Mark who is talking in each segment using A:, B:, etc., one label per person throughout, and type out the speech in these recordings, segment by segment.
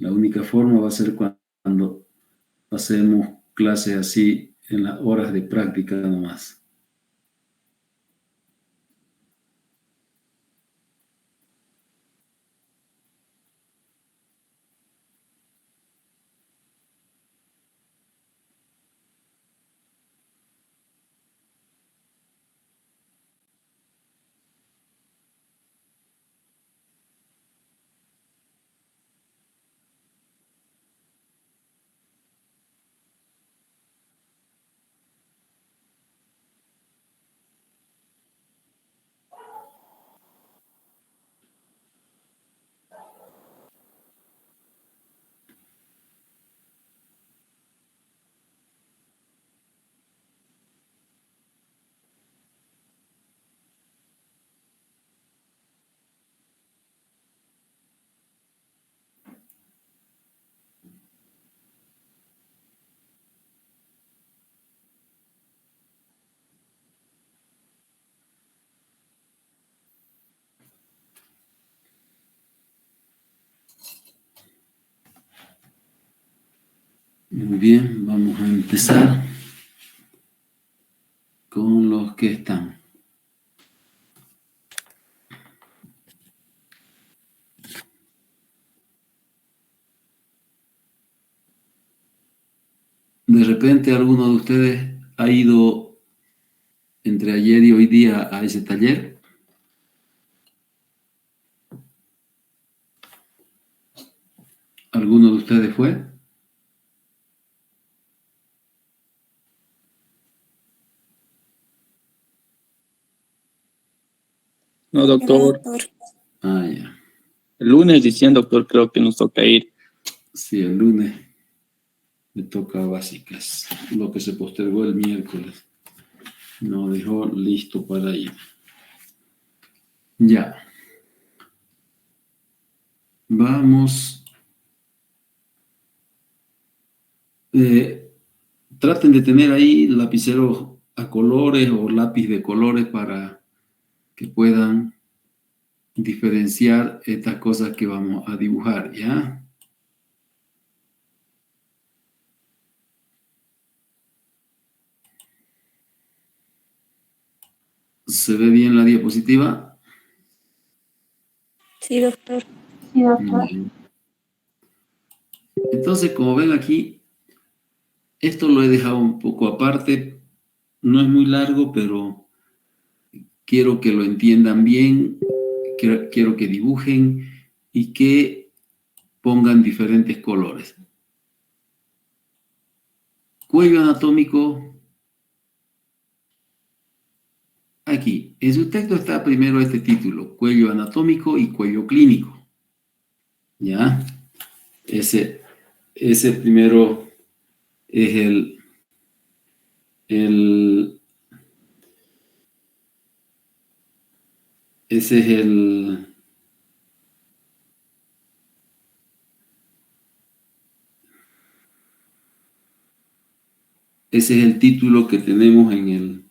A: La única forma va a ser cuando hacemos clases así en las horas de práctica nomás. Muy bien, vamos a empezar con los que están. De repente alguno de ustedes ha ido entre ayer y hoy día a ese taller. ¿Alguno de ustedes fue?
B: No, doctor.
A: Ah, ya.
B: El lunes dicen, doctor, creo que nos toca ir.
A: Sí, el lunes me toca básicas, lo que se postergó el miércoles. Nos dejó listo para ir. Ya. Vamos. Traten de tener ahí lapiceros a colores o lápiz de colores para que puedan diferenciar estas cosas que vamos a dibujar, ¿ya? ¿Se ve bien la diapositiva?
C: Sí, doctor.
A: Bien. Entonces, como ven aquí, esto lo he dejado un poco aparte. No es muy largo, pero quiero que lo entiendan bien. Quiero que dibujen y que pongan diferentes colores. Cuello anatómico. Aquí, en su texto está primero este título, cuello anatómico y cuello clínico. ¿Ya? Ese primero es ese es el título que tenemos en el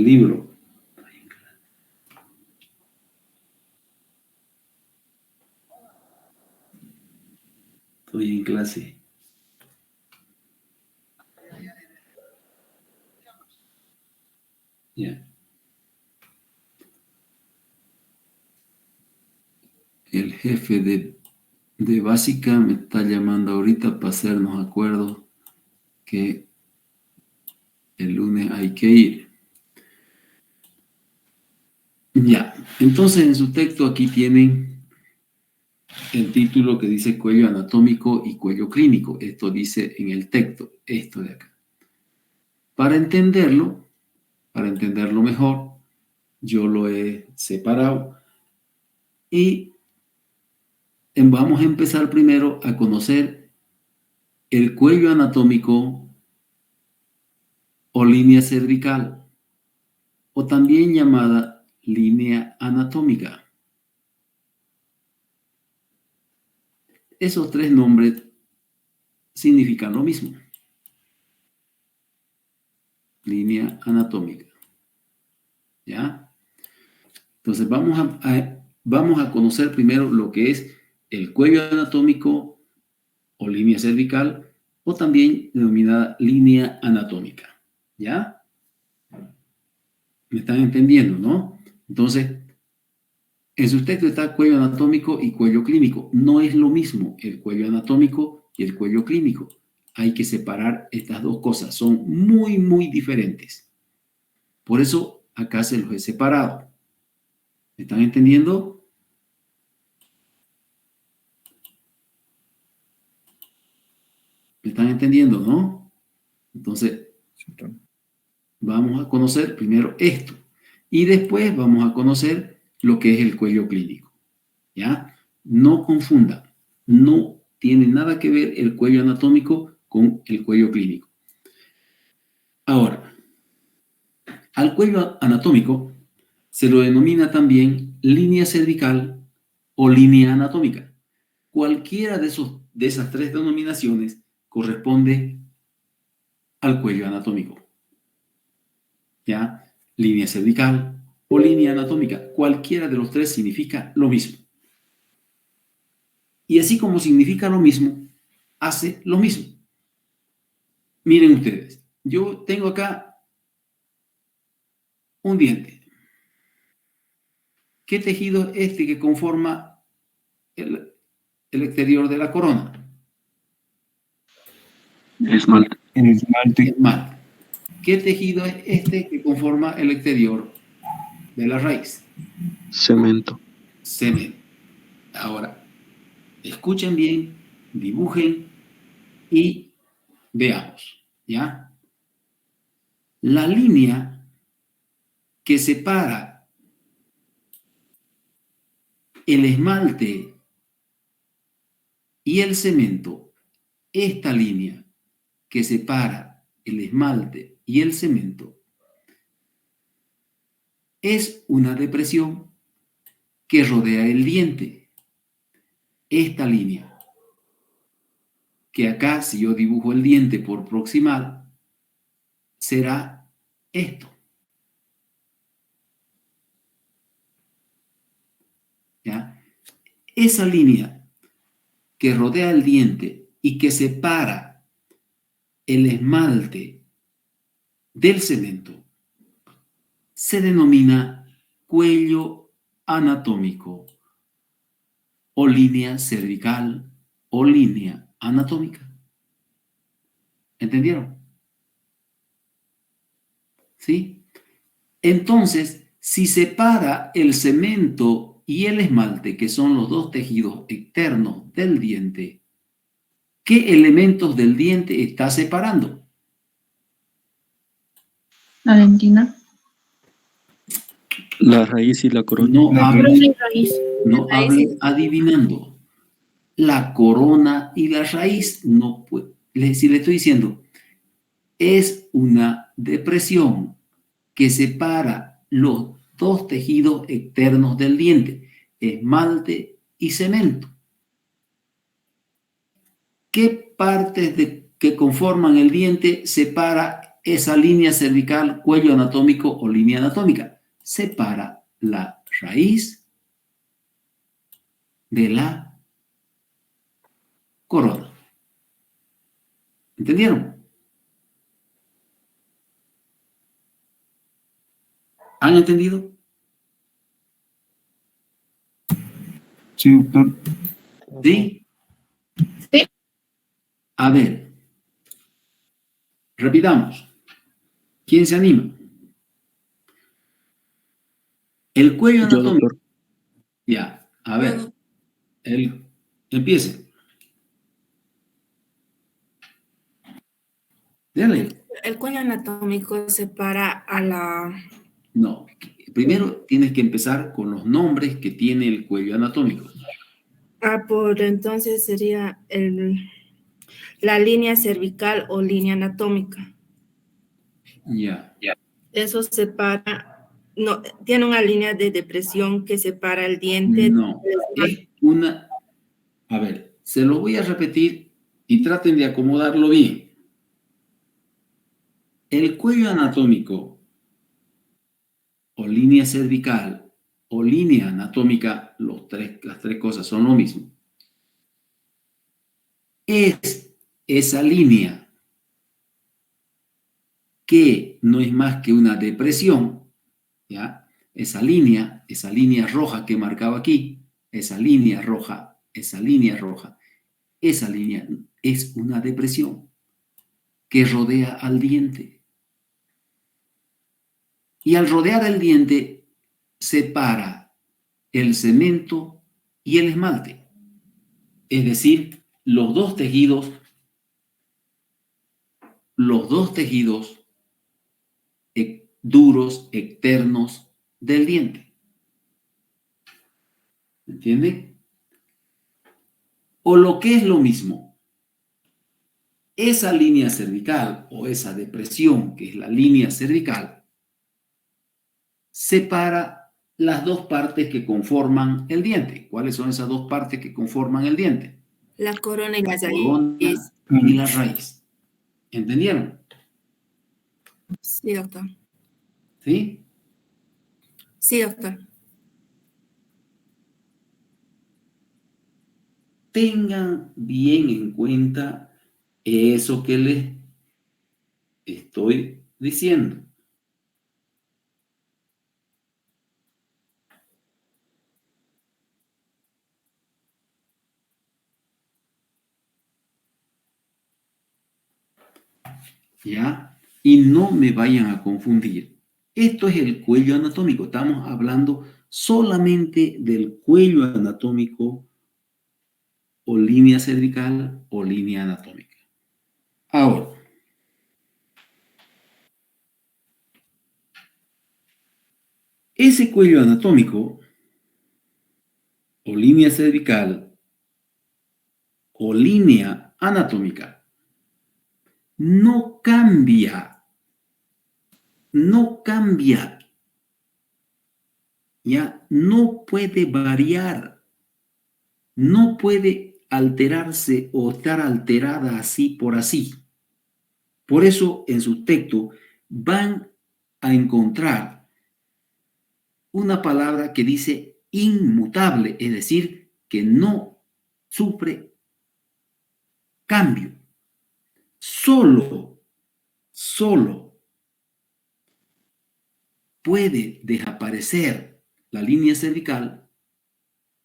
A: libro. Estoy en clase. Ya. El jefe de básica me está llamando ahorita para hacernos acuerdos que el lunes hay que ir. Ya, entonces en su texto aquí tienen el título que dice cuello anatómico y cuello clínico. Esto dice en el texto, esto de acá. Para entenderlo mejor, yo lo he separado y vamos a empezar primero a conocer el cuello anatómico o línea cervical, o también llamada línea anatómica. Esos tres nombres significan lo mismo. Línea anatómica. ¿Ya? Entonces vamos a conocer primero lo que es el cuello anatómico o línea cervical, o también denominada línea anatómica. ¿Ya? ¿Me están entendiendo, no? Entonces, en su texto está cuello anatómico y cuello clínico. No es lo mismo el cuello anatómico y el cuello clínico. Hay que separar estas dos cosas. Son muy, muy diferentes. Por eso acá se los he separado. ¿Me están entendiendo? ¿Me están entendiendo, no? Entonces, vamos a conocer primero esto. Y después vamos a conocer lo que es el cuello clínico. ¿Ya? No confundan. No tiene nada que ver el cuello anatómico con el cuello clínico. Ahora, al cuello anatómico se lo denomina también línea cervical o línea anatómica. Cualquiera de esas tres denominaciones corresponde al cuello anatómico. ¿Ya? Línea cervical o línea anatómica. Cualquiera de los tres significa lo mismo. Y así como significa lo mismo, hace lo mismo. Miren ustedes, yo tengo acá un diente. ¿Qué tejido es este que conforma el exterior de la corona?
C: Esmalte.
A: Esmalte. ¿Qué tejido es este que conforma el exterior de la raíz?
C: Cemento.
A: Cemento. Ahora, escuchen bien, dibujen y veamos, ¿ya? La línea que separa el esmalte y el cemento, esta línea que separa el esmalte y el cemento, es una depresión que rodea el diente. Esta línea, que acá si yo dibujo el diente por proximal, será esto. ¿Ya? Esa línea que rodea el diente y que separa el esmalte del cemento se denomina cuello anatómico o línea cervical o línea anatómica. ¿Entendieron? ¿Sí? Entonces, si separa el cemento y el esmalte, que son los dos tejidos externos del diente, ¿qué elementos del diente está separando?
D: La dentina.
C: La raíz y la corona.
A: No hablen adivinando. La corona y la raíz no puede. Si le estoy diciendo, es una depresión que separa los dos tejidos externos del diente, esmalte y cemento. ¿Qué partes que conforman el diente separa esa línea cervical, cuello anatómico o línea anatómica? Separa la raíz de la corona. ¿Entendieron? ¿Han entendido?
E: Sí, doctor.
A: ¿Sí?
D: Sí.
A: A ver, repitamos. ¿Quién se anima? El cuello
C: Yo,
A: anatómico.
C: doctor.
A: Ya, a ver. Empiece. Dale.
F: El cuello anatómico separa a la...
A: No, primero tienes que empezar con los nombres que tiene el cuello anatómico.
F: por entonces sería la línea cervical o línea anatómica.
A: Ya.
F: Eso separa, no, tiene una línea de depresión que separa el diente.
A: No, es una... A ver, se lo voy a repetir y traten de acomodarlo bien. El cuello anatómico o línea cervical o línea anatómica, las tres cosas son lo mismo. es esa línea que no es más que una depresión, ¿ya? Esa línea roja que marcaba aquí, esa línea roja, esa línea es una depresión que rodea al diente. Y al rodear el diente, separa el cemento y el esmalte. Es decir, los dos tejidos duros, externos del diente. ¿Entiende? O lo que es lo mismo, esa línea cervical o esa depresión, que es la línea cervical, separa las dos partes que conforman el diente. ¿Cuáles son esas dos partes que conforman el diente?
F: La corona y la
A: Corona
F: raíz.
A: y la raíz. ¿Entendieron?
F: Sí, doctor.
A: ¿Sí?
F: Sí, doctor.
A: Tengan bien en cuenta eso que les estoy diciendo. ¿Ya? Y no me vayan a confundir. Esto es el cuello anatómico. Estamos hablando solamente del cuello anatómico o línea cervical o línea anatómica. Ahora, ese cuello anatómico o línea cervical o línea anatómica no cambia, ya no puede variar, no puede alterarse o estar alterada así por así. Por eso en su texto van a encontrar una palabra que dice inmutable, es decir, que no sufre cambio. Solo puede desaparecer la línea cervical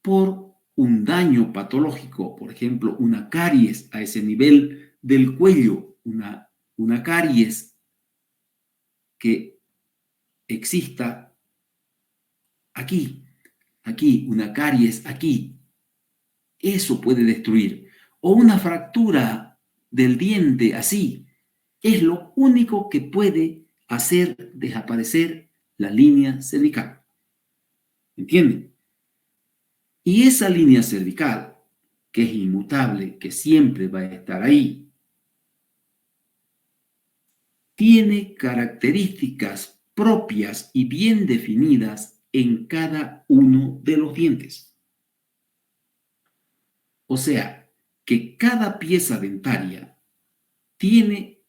A: por un daño patológico, por ejemplo, una caries a ese nivel del cuello, una caries que exista aquí, una caries aquí. Eso puede destruir. O una fractura del diente así. Es lo único que puede hacer desaparecer la línea cervical. ¿Entienden? Y esa línea cervical, que es inmutable, que siempre va a estar ahí, tiene características propias y bien definidas en cada uno de los dientes. O sea, que cada pieza dentaria tiene,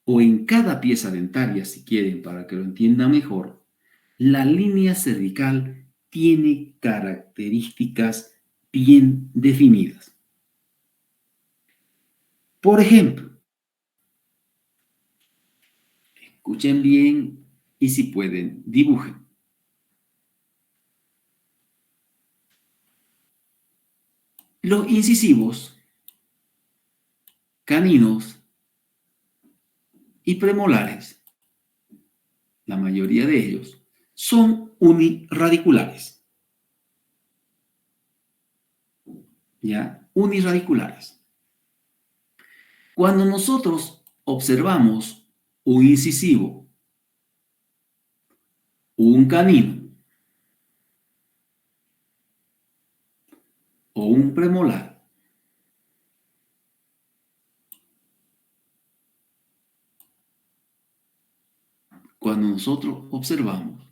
A: o en cada pieza dentaria, si quieren, para que lo entiendan mejor, la línea cervical tiene características bien definidas. Por ejemplo, escuchen bien y si pueden, dibujen. Los incisivos, caninos y premolares, la mayoría de ellos, son unirradiculares. ¿Ya? Unirradiculares. Cuando nosotros observamos un incisivo, un canino o un premolar, cuando nosotros observamos,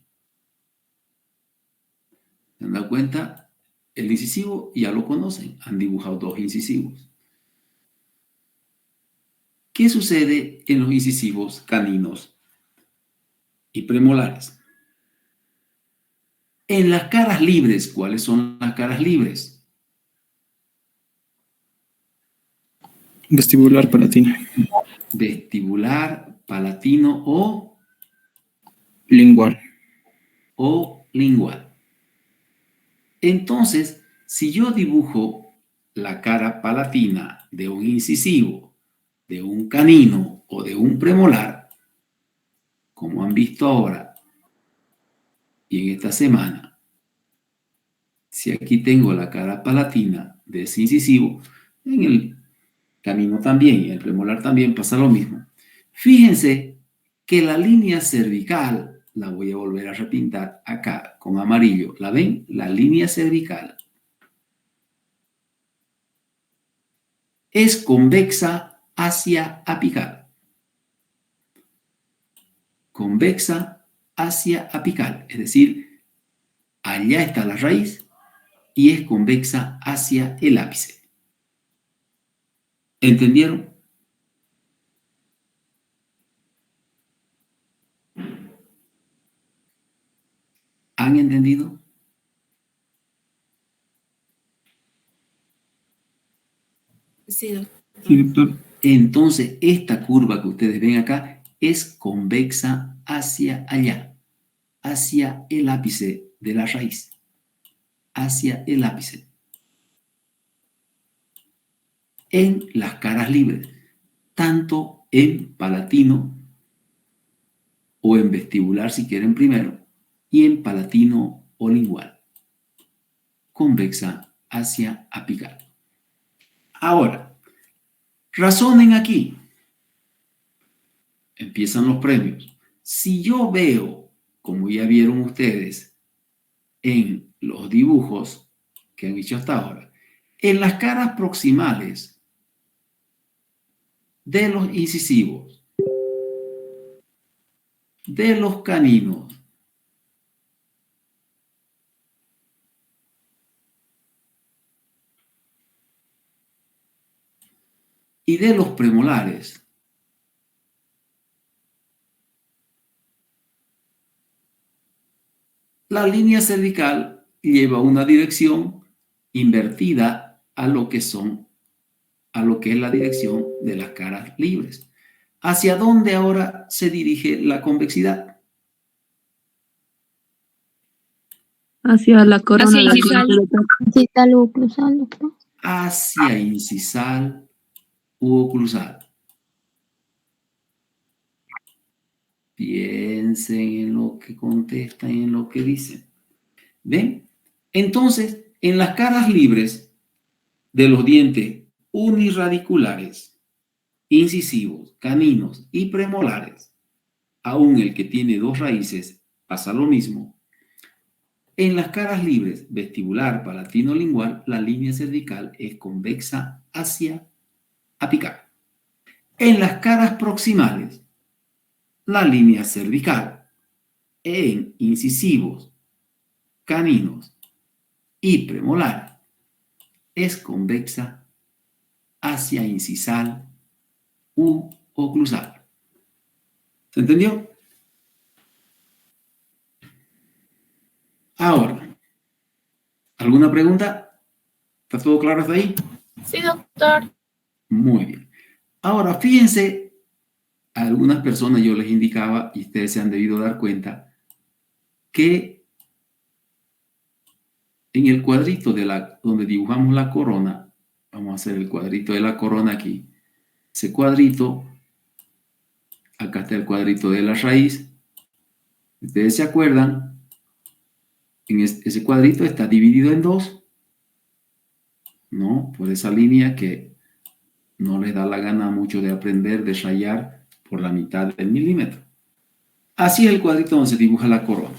A: ¿se han dado cuenta? El incisivo ya lo conocen, han dibujado dos incisivos. ¿Qué sucede en los incisivos caninos y premolares? En las caras libres, ¿cuáles son las caras libres?
E: Vestibular palatino.
A: Vestibular, palatino
E: Lingual.
A: o lingual. Entonces, si yo dibujo la cara palatina de un incisivo, de un canino o de un premolar, como han visto ahora y en esta semana, si aquí tengo la cara palatina de ese incisivo, en el canino también y en el premolar también pasa lo mismo. Fíjense que la línea cervical, la voy a volver a repintar acá con amarillo. ¿La ven? La línea cervical es convexa hacia apical. Convexa hacia apical, es decir, allá está la raíz y es convexa hacia el ápice. ¿Entendieron? ¿Han entendido?
F: Sí, doctor.
E: Sí, doctor.
A: Entonces, esta curva que ustedes ven acá es convexa hacia allá, hacia el ápice de la raíz, hacia el ápice. En las caras libres, tanto en palatino o en vestibular si quieren primero, y en palatino o lingual, convexa hacia apical. Ahora, razonen aquí. Empiezan los premios. Si yo veo, como ya vieron ustedes en los dibujos que han hecho hasta ahora, en las caras proximales de los incisivos, de los caninos, y de los premolares, la línea cervical lleva una dirección invertida a lo que es la dirección de las caras libres. ¿Hacia dónde ahora se dirige la convexidad?
G: Hacia la corona
D: Hacia
G: de la
D: incisal.
H: Incisal u oclusal, doctor.
A: Hacia incisal u oclusal. Piensen en lo que contestan y en lo que dicen. ¿Ven? Entonces, en las caras libres de los dientes unirradiculares, incisivos, caninos y premolares, aún el que tiene dos raíces pasa lo mismo. En las caras libres, vestibular, palatino, lingual, la línea cervical es convexa hacia apical. En las caras proximales, la línea cervical en incisivos, caninos y premolar es convexa hacia incisal u oclusal. ¿Se entendió? Ahora, ¿alguna pregunta? ¿Está todo claro hasta ahí?
D: Sí, doctor.
A: Muy bien. Ahora, fíjense, a algunas personas yo les indicaba, y ustedes se han debido dar cuenta, que en el cuadrito donde dibujamos la corona, vamos a hacer el cuadrito de la corona aquí, ese cuadrito, acá está el cuadrito de la raíz, ustedes se acuerdan, en ese cuadrito está dividido en dos, ¿no? Por esa línea que no les da la gana mucho de aprender, de rayar por la mitad del milímetro. Así es el cuadrito donde se dibuja la corona.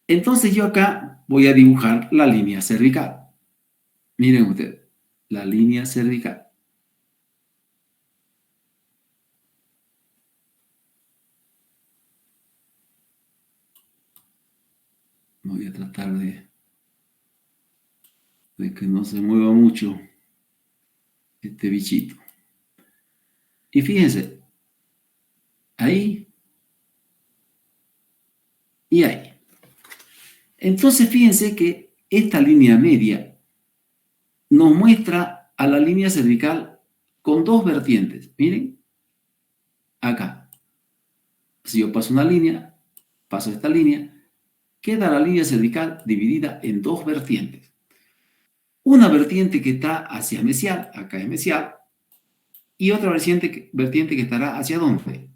A: Entonces yo acá voy a dibujar la línea cervical. Miren ustedes, la línea cervical. Voy a tratar de que no se mueva mucho este bichito. Y fíjense, ahí y ahí. Entonces fíjense que esta línea media nos muestra a la línea cervical con dos vertientes. Miren, acá. Si yo paso una línea, paso esta línea, queda la línea cervical dividida en dos vertientes. Una vertiente que está hacia mesial, acá es mesial, y otra vertiente que estará hacia ¿dónde?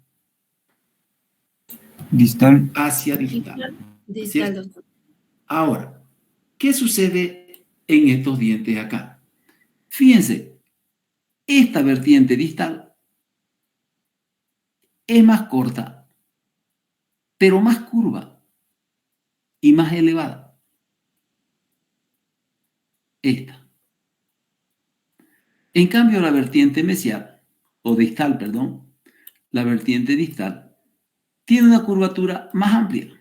E: Distal.
A: Hacia distal.
F: Distal,
A: ¿Cierto?
F: doctor.
A: Ahora, ¿qué sucede en estos dientes acá? Fíjense, esta vertiente distal es más corta, pero más curva y más elevada. Esta. En cambio, la vertiente mesial, o distal, perdón, la vertiente distal, tiene una curvatura más amplia.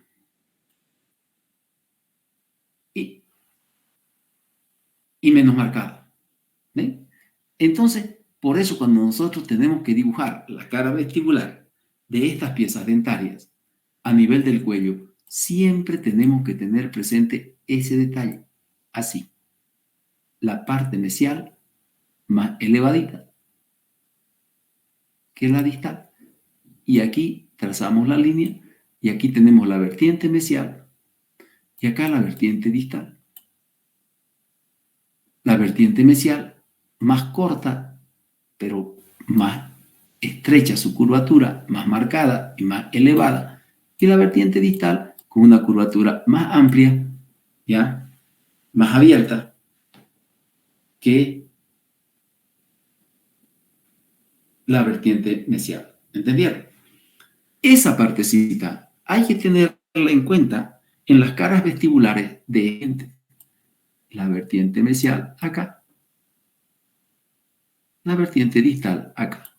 A: Y menos marcada. ¿Ven? Entonces, por eso cuando nosotros tenemos que dibujar la cara vestibular de estas piezas dentarias a nivel del cuello, siempre tenemos que tener presente ese detalle. Así. La parte mesial más elevadita que la distal. Y aquí trazamos la línea y aquí tenemos la vertiente mesial y acá la vertiente distal. La vertiente mesial más corta, pero más estrecha su curvatura, más marcada y más elevada. Y la vertiente distal con una curvatura más amplia, ¿ya? Más abierta que la vertiente mesial. ¿Entendieron? Esa partecita hay que tenerla en cuenta en las caras vestibulares de gente. La vertiente mesial acá. La vertiente distal acá.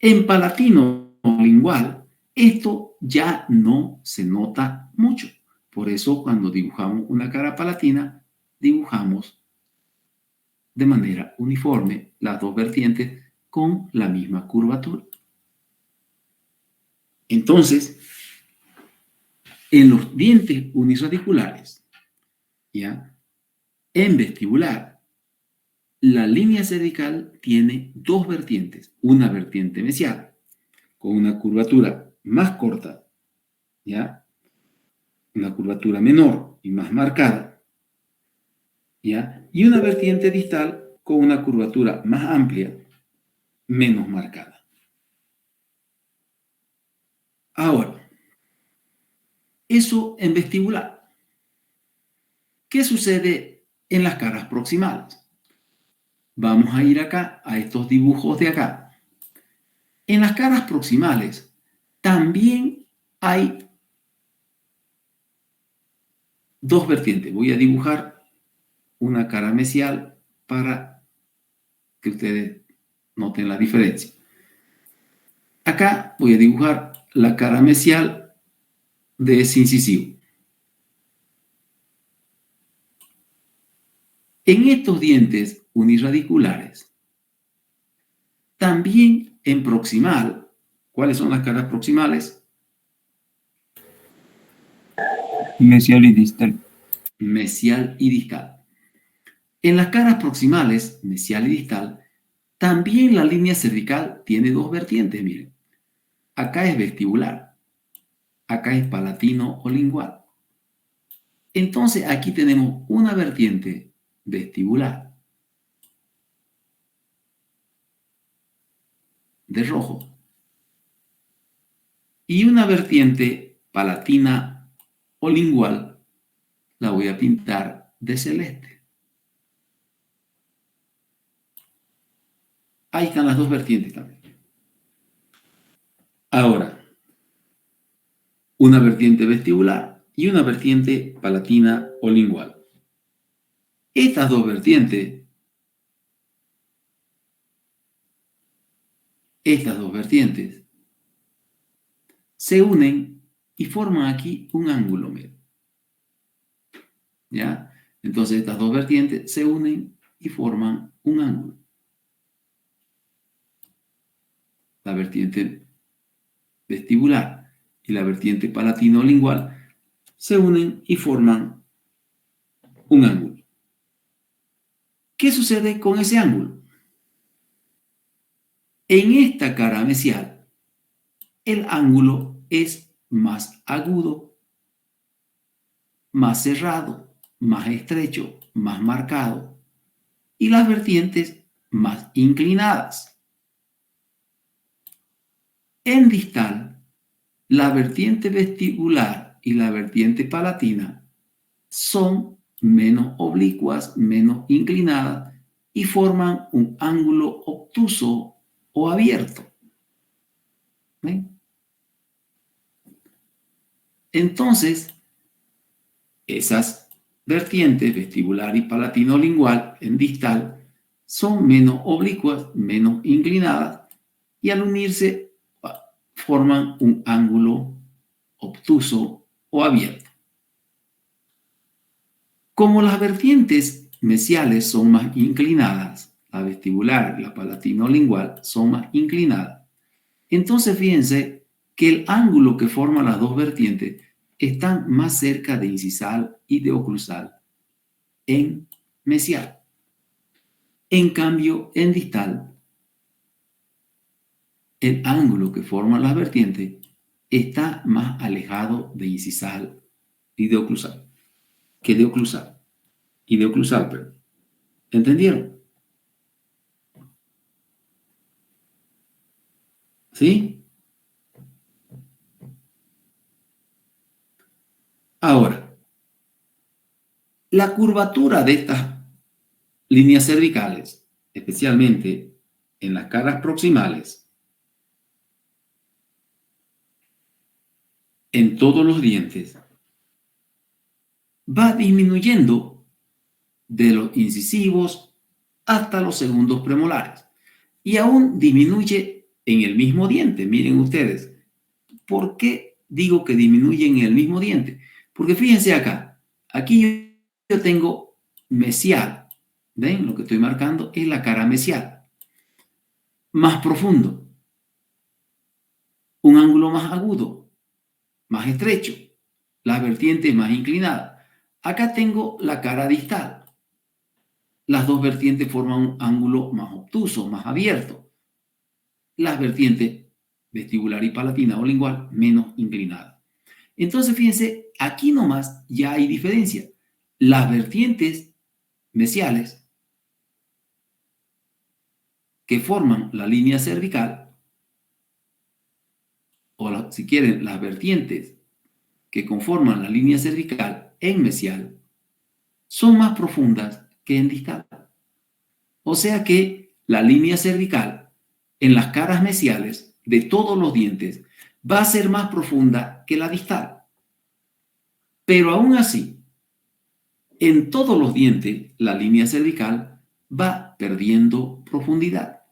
A: En palatino lingual, esto ya no se nota mucho. Por eso, cuando dibujamos una cara palatina, dibujamos de manera uniforme las dos vertientes con la misma curvatura. Entonces, en los dientes uniradiculares, ¿ya? En vestibular, la línea cervical tiene dos vertientes. Una vertiente mesial, con una curvatura más corta, ¿ya? Una curvatura menor y más marcada, ¿ya? Y una vertiente distal con una curvatura más amplia, menos marcada. Ahora, eso en vestibular. ¿Qué sucede en las caras proximales? Vamos a ir acá, a estos dibujos de acá. En las caras proximales también hay dos vertientes. Voy a dibujar una cara mesial para que ustedes noten la diferencia. Acá voy a dibujar la cara mesial de ese incisivo. En estos dientes unirradiculares, también en proximal, ¿cuáles son las caras proximales?
E: Mesial y distal.
A: Mesial y distal. En las caras proximales, mesial y distal, también la línea cervical tiene dos vertientes, miren. Acá es vestibular, acá es palatino o lingual. Entonces aquí tenemos una vertiente vestibular de rojo y una vertiente palatina o lingual la voy a pintar de celeste. Ahí están las dos vertientes también. Ahora, una vertiente vestibular y una vertiente palatina o lingual. Estas dos vertientes se unen y forman aquí un ángulo medio. ¿Ya? Entonces estas dos vertientes se unen y forman un ángulo. La vertiente vestibular y la vertiente palatino-lingual se unen y forman un ángulo. ¿Qué sucede con ese ángulo? En esta cara mesial, el ángulo es más agudo, más cerrado, más estrecho, más marcado, y las vertientes más inclinadas. En distal, la vertiente vestibular y la vertiente palatina son menos oblicuas, menos inclinadas y forman un ángulo obtuso o abierto. ¿Ven? Entonces, esas vertientes vestibular y palatino-lingual en distal son menos oblicuas, menos inclinadas y al unirse forman un ángulo obtuso o abierto. Como las vertientes mesiales son más inclinadas, la vestibular y la palatino-lingual son más inclinadas, entonces fíjense que el ángulo que forman las dos vertientes están más cerca de incisal y de oclusal en mesial. En cambio, en distal, el ángulo que forman las vertientes está más alejado de incisal y de oclusal que de oclusal y de oclusal, pero ¿entendieron? ¿Sí? Ahora, la curvatura de estas líneas cervicales, especialmente en las caras proximales, en todos los dientes, va disminuyendo de los incisivos hasta los segundos premolares y aún disminuye en el mismo diente. Miren ustedes, ¿por qué digo que disminuye en el mismo diente? Porque fíjense acá, aquí yo tengo mesial, ¿ven? Lo que estoy marcando es la cara mesial, más profundo, un ángulo más agudo, más estrecho, las vertientes más inclinadas. Acá tengo la cara distal. Las dos vertientes forman un ángulo más obtuso, más abierto. Las vertientes vestibular y palatina o lingual menos inclinadas. Entonces, fíjense, aquí nomás ya hay diferencia. Las vertientes mesiales que forman la línea cervical, o si quieren, las vertientes que conforman la línea cervical en mesial, son más profundas que en distal. O sea que la línea cervical en las caras mesiales de todos los dientes va a ser más profunda que la distal. Pero aún así, en todos los dientes, la línea cervical va perdiendo profundidad.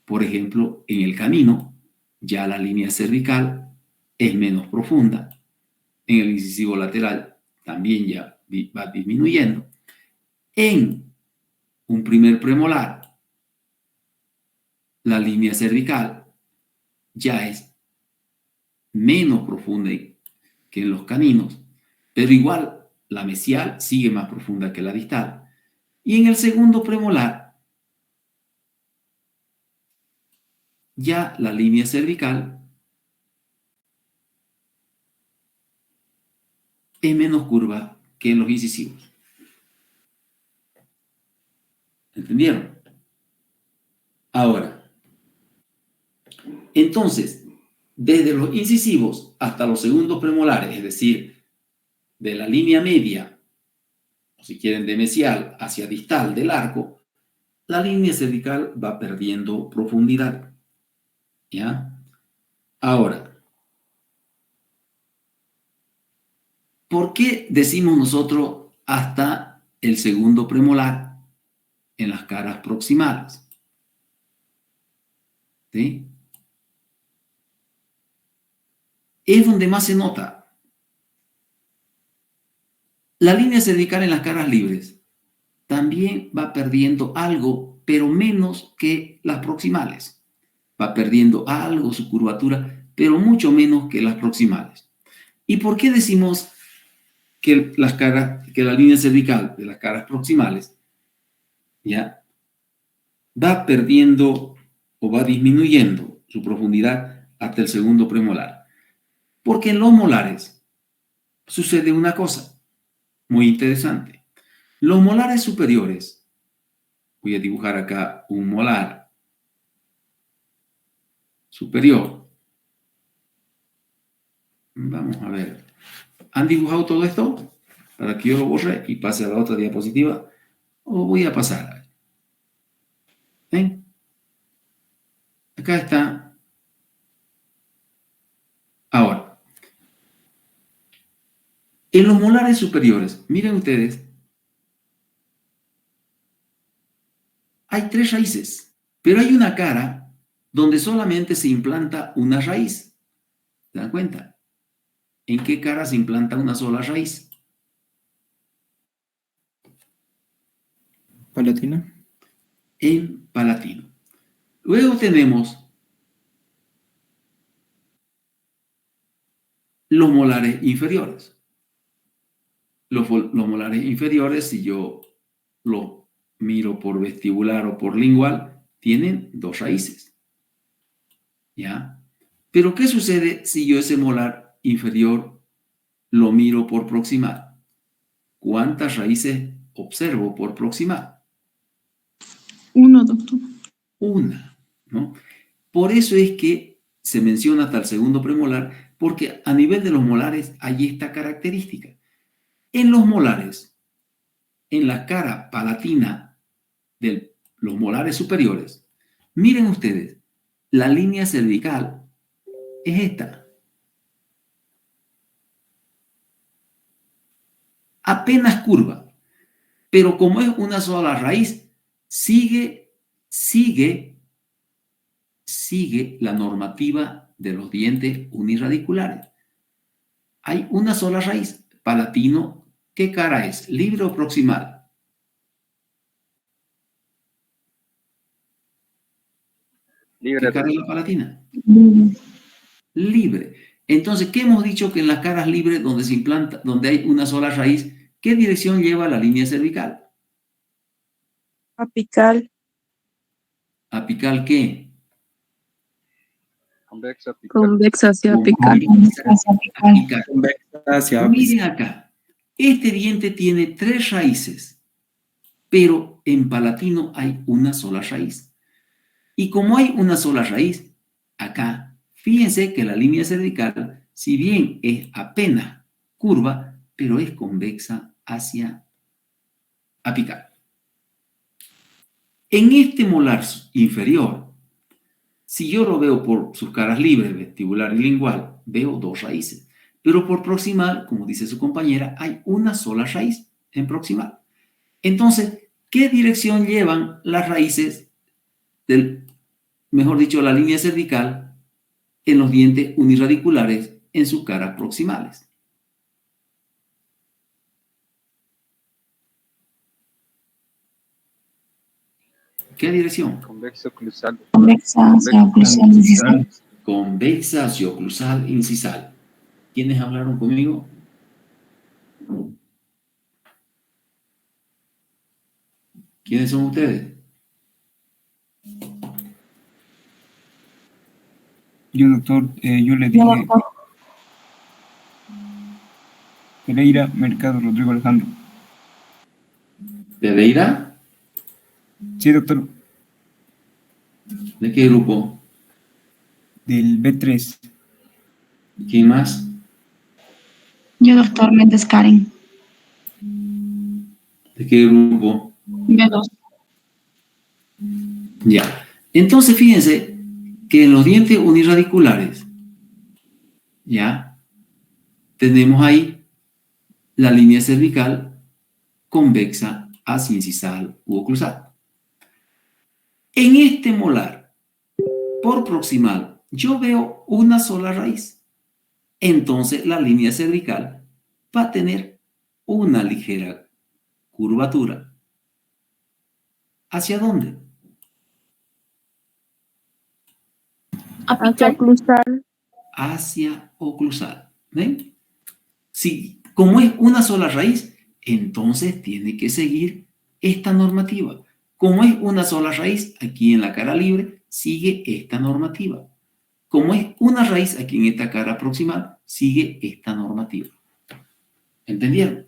A: Por ejemplo, en el canino, ya la línea cervical es menos profunda. En el incisivo lateral también ya va disminuyendo. En un primer premolar, la línea cervical ya es menos profunda que en los caninos, pero igual la mesial sigue más profunda que la distal. Y en el segundo premolar, ya la línea cervical es menos curva que en los incisivos. ¿Entendieron? Ahora, entonces, desde los incisivos hasta los segundos premolares, es decir, de la línea media, o si quieren de mesial hacia distal del arco, la línea cervical va perdiendo profundidad. ¿Ya? Ahora, ¿por qué decimos nosotros hasta el segundo premolar en las caras proximales? ¿Sí? Es donde más se nota. La línea cervical en las caras libres también va perdiendo algo, pero menos que las proximales. Va perdiendo algo su curvatura, pero mucho menos que las proximales. ¿Y por qué decimos que la línea cervical de las caras proximales ¿ya? Va perdiendo o va disminuyendo su profundidad hasta el segundo premolar. Porque en los molares sucede una cosa muy interesante. Los molares superiores, voy a dibujar acá un molar superior. Vamos a ver. ¿Han dibujado todo esto? Para que yo lo borre y pase a la otra diapositiva. O voy a pasar. ¿Ven? Acá está. Ahora. En los molares superiores, miren ustedes, hay 3 raíces, pero hay una cara donde solamente se implanta una raíz. ¿Se dan cuenta? ¿En qué cara se implanta una sola raíz?
E: Palatina.
A: En palatino. Luego tenemos los molares inferiores. Los molares inferiores, si yo los miro por vestibular o por lingual, tienen 2 raíces. ¿Ya? Pero ¿qué sucede si yo ese molar inferior lo miro por proximal? ¿Cuántas raíces observo por proximal?
G: 1, doctor.
A: Una, ¿no? Por eso es que se menciona hasta el segundo premolar, porque a nivel de los molares hay esta característica. En los molares, en la cara palatina de los molares superiores, miren ustedes, la línea cervical es esta. Apenas curva, pero como es una sola raíz, sigue la normativa de los dientes unirradiculares. Hay una sola raíz, palatino. ¿Qué cara es? ¿Libre o proximal?
B: Libre.
A: ¿Qué cara es la palatina? Libre. Entonces, ¿qué hemos dicho que en las caras libres donde se implanta, donde hay una sola raíz, qué dirección lleva la línea cervical?
F: Apical.
A: ¿Apical qué?
B: Convexa, apical.
G: Convexa hacia apical.
A: Apical.
E: Hacia
A: Miren acá. Este diente tiene 3 raíces, pero en palatino hay una sola raíz. Y como hay una sola raíz, acá, fíjense que la línea cervical, si bien es apenas curva, pero es convexa hacia apical. En este molar inferior, si yo lo veo por sus caras libres, vestibular y lingual, veo 2 raíces. Pero por proximal, como dice su compañera, hay una sola raíz en proximal. Entonces, ¿qué dirección llevan las raíces mejor dicho, la línea cervical en los dientes unirradiculares en sus caras proximales? ¿Qué dirección?
B: Convexo oclusal.
H: Convexa hacia oclusal incisal.
A: Convexa hacia oclusal incisal. ¿Quiénes hablaron conmigo? ¿Quiénes son ustedes?
E: Yo, doctor, yo le dije Pereira, Mercado, Rodrigo Alejandro.
A: ¿Pereira?
E: Sí, doctor,
A: ¿De qué grupo?
E: del B3.
A: ¿Quién más?
H: Yo, doctor Méndez Karen.
A: ¿De qué grupo?
H: B2.
A: Ya. Entonces, fíjense que en los dientes unirradiculares, ya, tenemos ahí la línea cervical convexa hacia incisal u oclusal. En este molar, por proximal, yo veo una sola raíz. Entonces, la línea cervical va a tener una ligera curvatura. ¿Hacia dónde?
G: Hacia oclusal.
A: Hacia oclusal. ¿Ven? Si, como es una sola raíz, entonces tiene que seguir esta normativa. Como es una sola raíz, aquí en la cara libre sigue esta normativa. Como es una raíz, aquí en esta cara proximal sigue esta normativa. ¿Entendieron?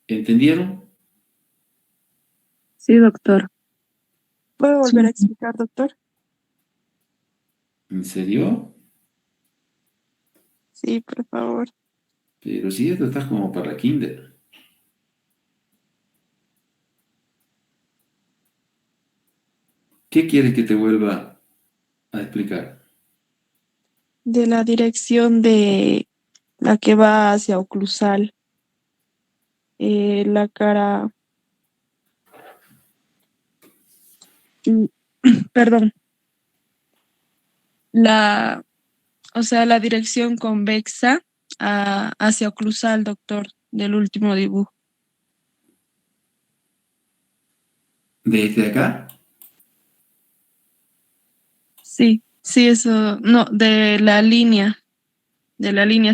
A: ¿Entendieron?
G: Sí, doctor.
I: ¿Puedo volver a explicar, doctor?
A: ¿En serio?
I: Sí, por favor.
A: Pero si esto está como para kinder. ¿Qué quieres que te vuelva a explicar?
I: De la dirección de la que va hacia oclusal. La cara... Perdón. O sea, la dirección convexa hacia oclusal, doctor, del último dibujo.
A: ¿De este de acá?
I: Sí, eso, no, de la línea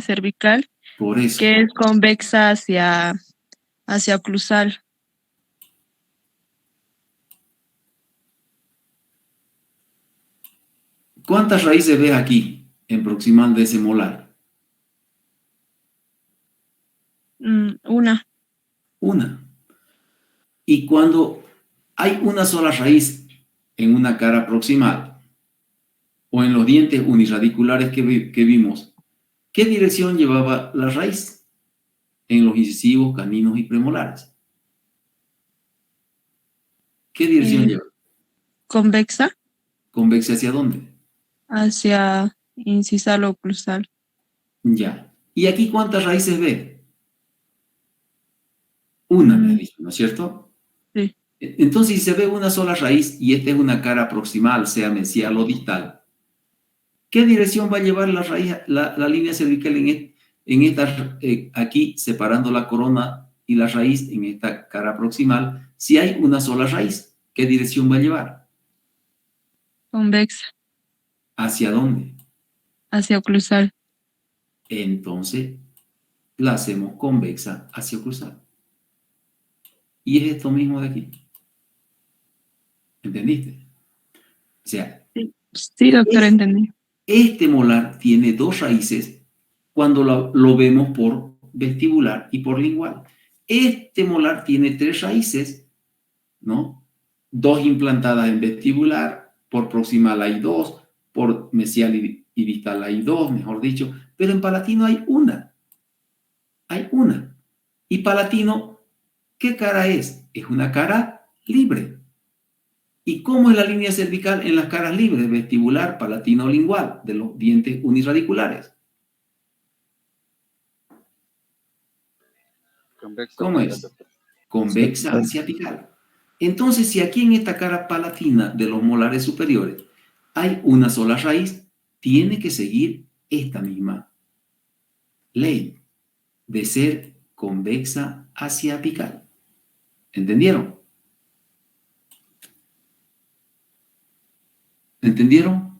I: cervical,
A: Por eso.
I: que es convexa hacia oclusal.
A: ¿Cuántas raíces ves aquí en proximal de ese molar?
I: Una.
A: Una. Y cuando hay una sola raíz en una cara proximal o en los dientes unirradiculares que vimos, ¿qué dirección llevaba la raíz en los incisivos, caninos y premolares? ¿Qué dirección lleva?
I: Convexa
A: ¿Convexa hacia dónde?
I: hacia incisal o oclusal.
A: Ya. ¿Y aquí cuántas raíces ve? Una, me dijo, ¿no es cierto?
I: Sí.
A: Entonces, si se ve una sola raíz y esta es una cara proximal, sea mesial o distal, ¿qué dirección va a llevar la raíz, la línea cervical en esta, aquí separando la corona y la raíz en esta cara proximal? Si hay una sola raíz, ¿qué dirección va a llevar?
I: Convexa
A: ¿Hacia dónde?
I: hacia oclusal.
A: Entonces, la hacemos convexa hacia oclusal. Y es esto mismo de aquí. ¿Entendiste? O sea,
I: Sí, doctor, entendí.
A: este molar tiene dos raíces cuando lo vemos por vestibular y por lingual. Este molar tiene tres raíces, ¿no? Dos implantadas en vestibular, por proximal hay dos, por mesial y distal hay dos, mejor dicho, pero en palatino hay una. Hay una. Y palatino, ¿qué cara es? Es una cara libre. ¿Y cómo es la línea cervical en las caras libres, vestibular, palatino, lingual, de los dientes unirradiculares?
B: Convexa
A: ¿Cómo
B: apical,
A: es?
B: doctor.
A: Convexa hacia apical. Entonces, si aquí en esta cara palatina de los molares superiores hay una sola raíz, tiene que seguir esta misma ley de ser convexa hacia apical. ¿Entendieron? ¿Entendieron?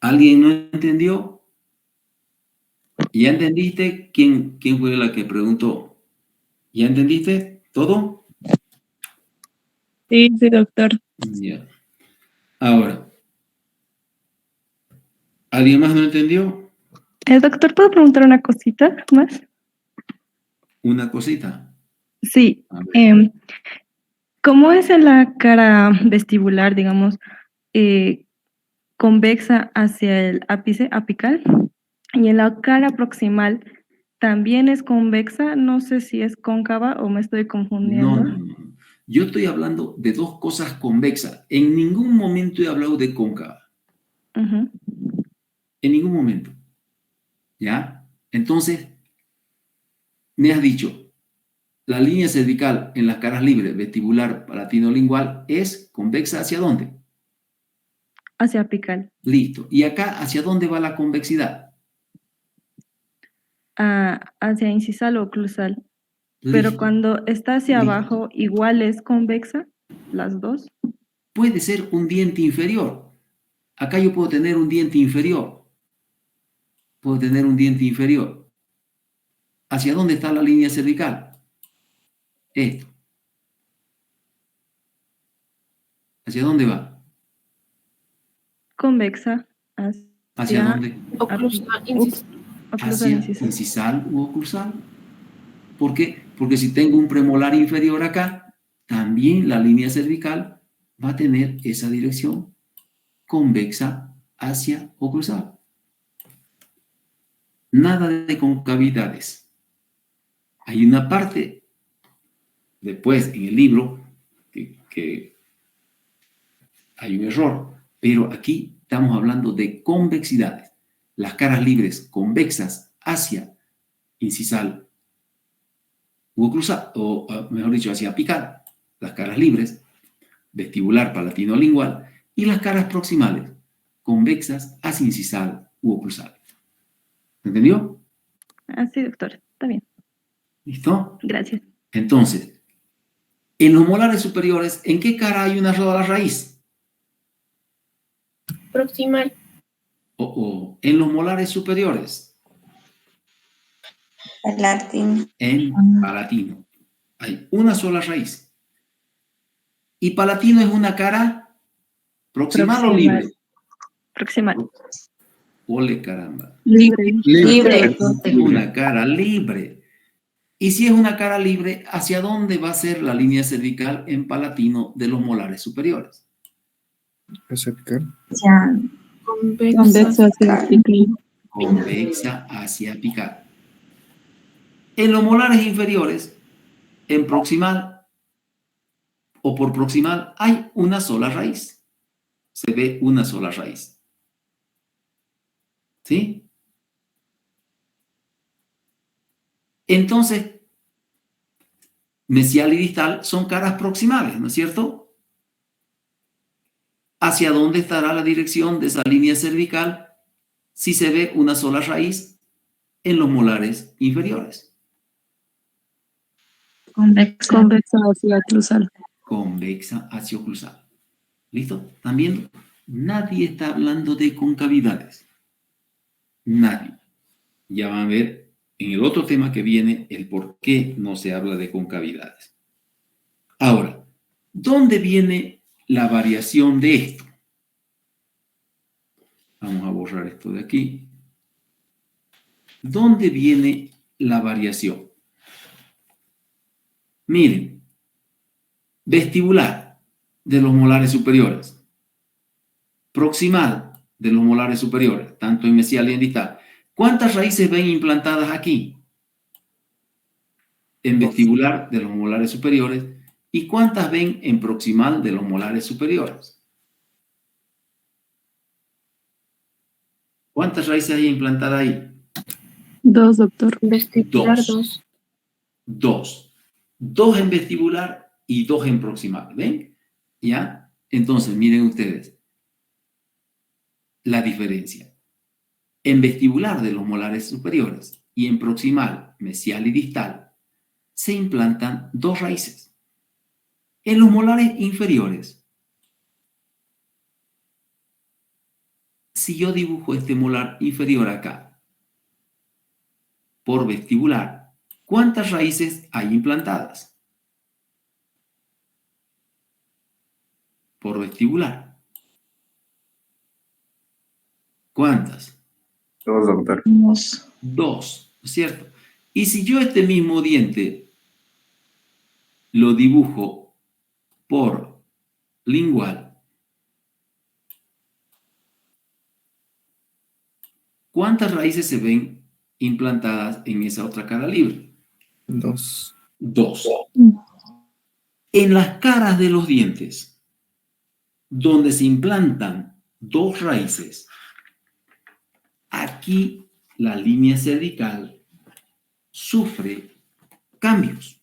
A: ¿Alguien no entendió? ¿Ya entendiste? ¿Quién fue la que preguntó? ¿Ya entendiste todo?
I: Sí, doctor.
A: Ya. Ahora, ¿alguien más no entendió?
G: Doctor, ¿puedo preguntar una cosita más?
A: Una cosita.
G: Sí.
A: A ver.
G: ¿Cómo es en la cara vestibular, digamos, convexa hacia el ápice apical? Y en la cara proximal también es convexa, no sé si es cóncava o me estoy confundiendo.
A: No. Yo estoy hablando de dos cosas convexas. En ningún momento he hablado de cóncava.
G: Ujú.
A: En ningún momento. ¿Ya? Entonces, me has dicho, la línea cervical en las caras libres, vestibular, palatino, lingual, es convexa ¿hacia dónde?
G: Hacia apical.
A: Listo. ¿Y acá hacia dónde va la convexidad?
G: Hacia incisal o oclusal. Pero
A: Listo.
G: cuando está hacia
A: Listo.
G: abajo, igual es convexa, las dos.
A: Puede ser un diente inferior. acá yo puedo tener un diente inferior. Puedo tener un diente inferior. ¿Hacia dónde está la línea cervical? Esto. ¿Hacia dónde va?
G: Convexa
A: ¿Hacia dónde?
F: Oclusal,
A: Hacia incisal u oclusal. ¿Por qué? Porque si tengo un premolar inferior acá, también la línea cervical va a tener esa dirección convexa hacia oclusal. Nada de concavidades. Hay una parte después en el libro que hay un error, pero aquí estamos hablando de convexidades. Las caras libres convexas hacia incisal u oclusal, o mejor dicho, hacia apical. Las caras libres, vestibular, palatino, lingual, y las caras proximales, convexas hacia incisal u oclusal. ¿Entendió?
G: Así, doctor. Está bien.
A: ¿Listo?
G: Gracias.
A: Entonces, en los molares superiores, ¿en qué cara hay una sola raíz?
F: proximal,
A: En los molares superiores,
H: Palatino.
A: en palatino, hay una sola raíz. ¿Y palatino es una cara proximal o libre?
G: Proximal.
A: Ole caramba.
I: Libre.
H: Libre.
A: Es una cara libre. Y si es una cara libre, ¿hacia dónde va a ser la línea cervical en palatino de los molares superiores?
H: Ya.
I: Convexa hacia apical.
A: Convexa hacia apical. En los molares inferiores, en proximal o por proximal, hay una sola raíz. Se ve una sola raíz. ¿Sí? Entonces, mesial y distal son caras proximales, ¿no es cierto? ¿Hacia dónde estará la dirección de esa línea cervical si se ve una sola raíz en los molares inferiores?
H: Convexa.
I: Convexa hacia oclusal.
A: Convexa hacia oclusal. ¿Listo? ¿Están viendo? Nadie está hablando de concavidades. Nadie. Ya van a ver en el otro tema que viene el por qué no se habla de concavidades. Ahora, ¿dónde viene la variación de esto? Vamos a borrar esto de aquí. ¿Dónde viene la variación? Miren, vestibular de los molares superiores, proximal de los molares superiores, tanto en mesial y en distal. ¿Cuántas raíces ven implantadas aquí? En vestibular de los molares superiores. ¿Y cuántas ven en proximal de los molares superiores? ¿Cuántas raíces hay implantadas ahí?
I: 2, doctor.
F: vestibular
A: Dos.
F: 2,
A: Dos. Dos en vestibular y dos en proximal. ¿Ven? ¿Ya? Entonces, miren ustedes la diferencia. En vestibular de los molares superiores y en proximal, mesial y distal, se implantan dos raíces. En los molares inferiores, si yo dibujo este molar inferior acá, por vestibular, ¿cuántas raíces hay implantadas? Por vestibular. ¿Cuántas?
B: 2, doctor.
A: Dos, ¿no es cierto? Y si yo este mismo diente lo dibujo por lingual, ¿cuántas raíces se ven implantadas en esa otra cara libre?
E: 2.
A: Dos. En las caras de los dientes, donde se implantan dos raíces, aquí la línea cervical sufre cambios.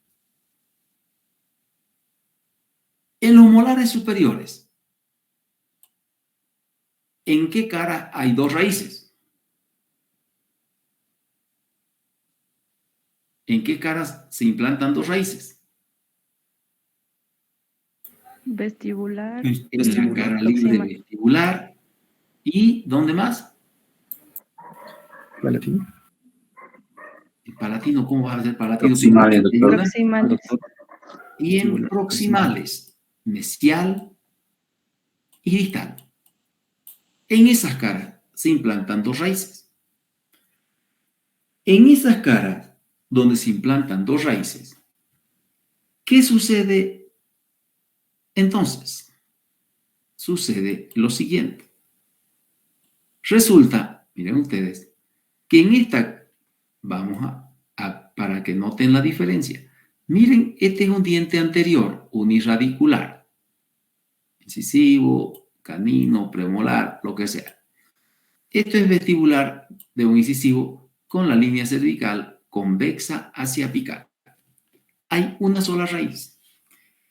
A: En los molares superiores, ¿en qué cara hay dos raíces? ¿En qué caras se implantan dos raíces?
G: Vestibular.
A: En la cara libre vestibular ¿Y dónde más?
C: Palatino.
A: En palatino, ¿cómo vas a hacer palatino?
C: Proximales, doctor.
G: Proximales.
A: Y en proximales, mesial y distal. En esas caras se implantan dos raíces. En esas caras donde se implantan dos raíces, ¿qué sucede entonces? Sucede lo siguiente. Resulta, miren ustedes, que en esta, vamos para que noten la diferencia. Miren, este es un diente anterior, unirradicular, incisivo, canino, premolar, lo que sea. Esto es vestibular de un incisivo con la línea cervical convexa hacia apical. Hay una sola raíz.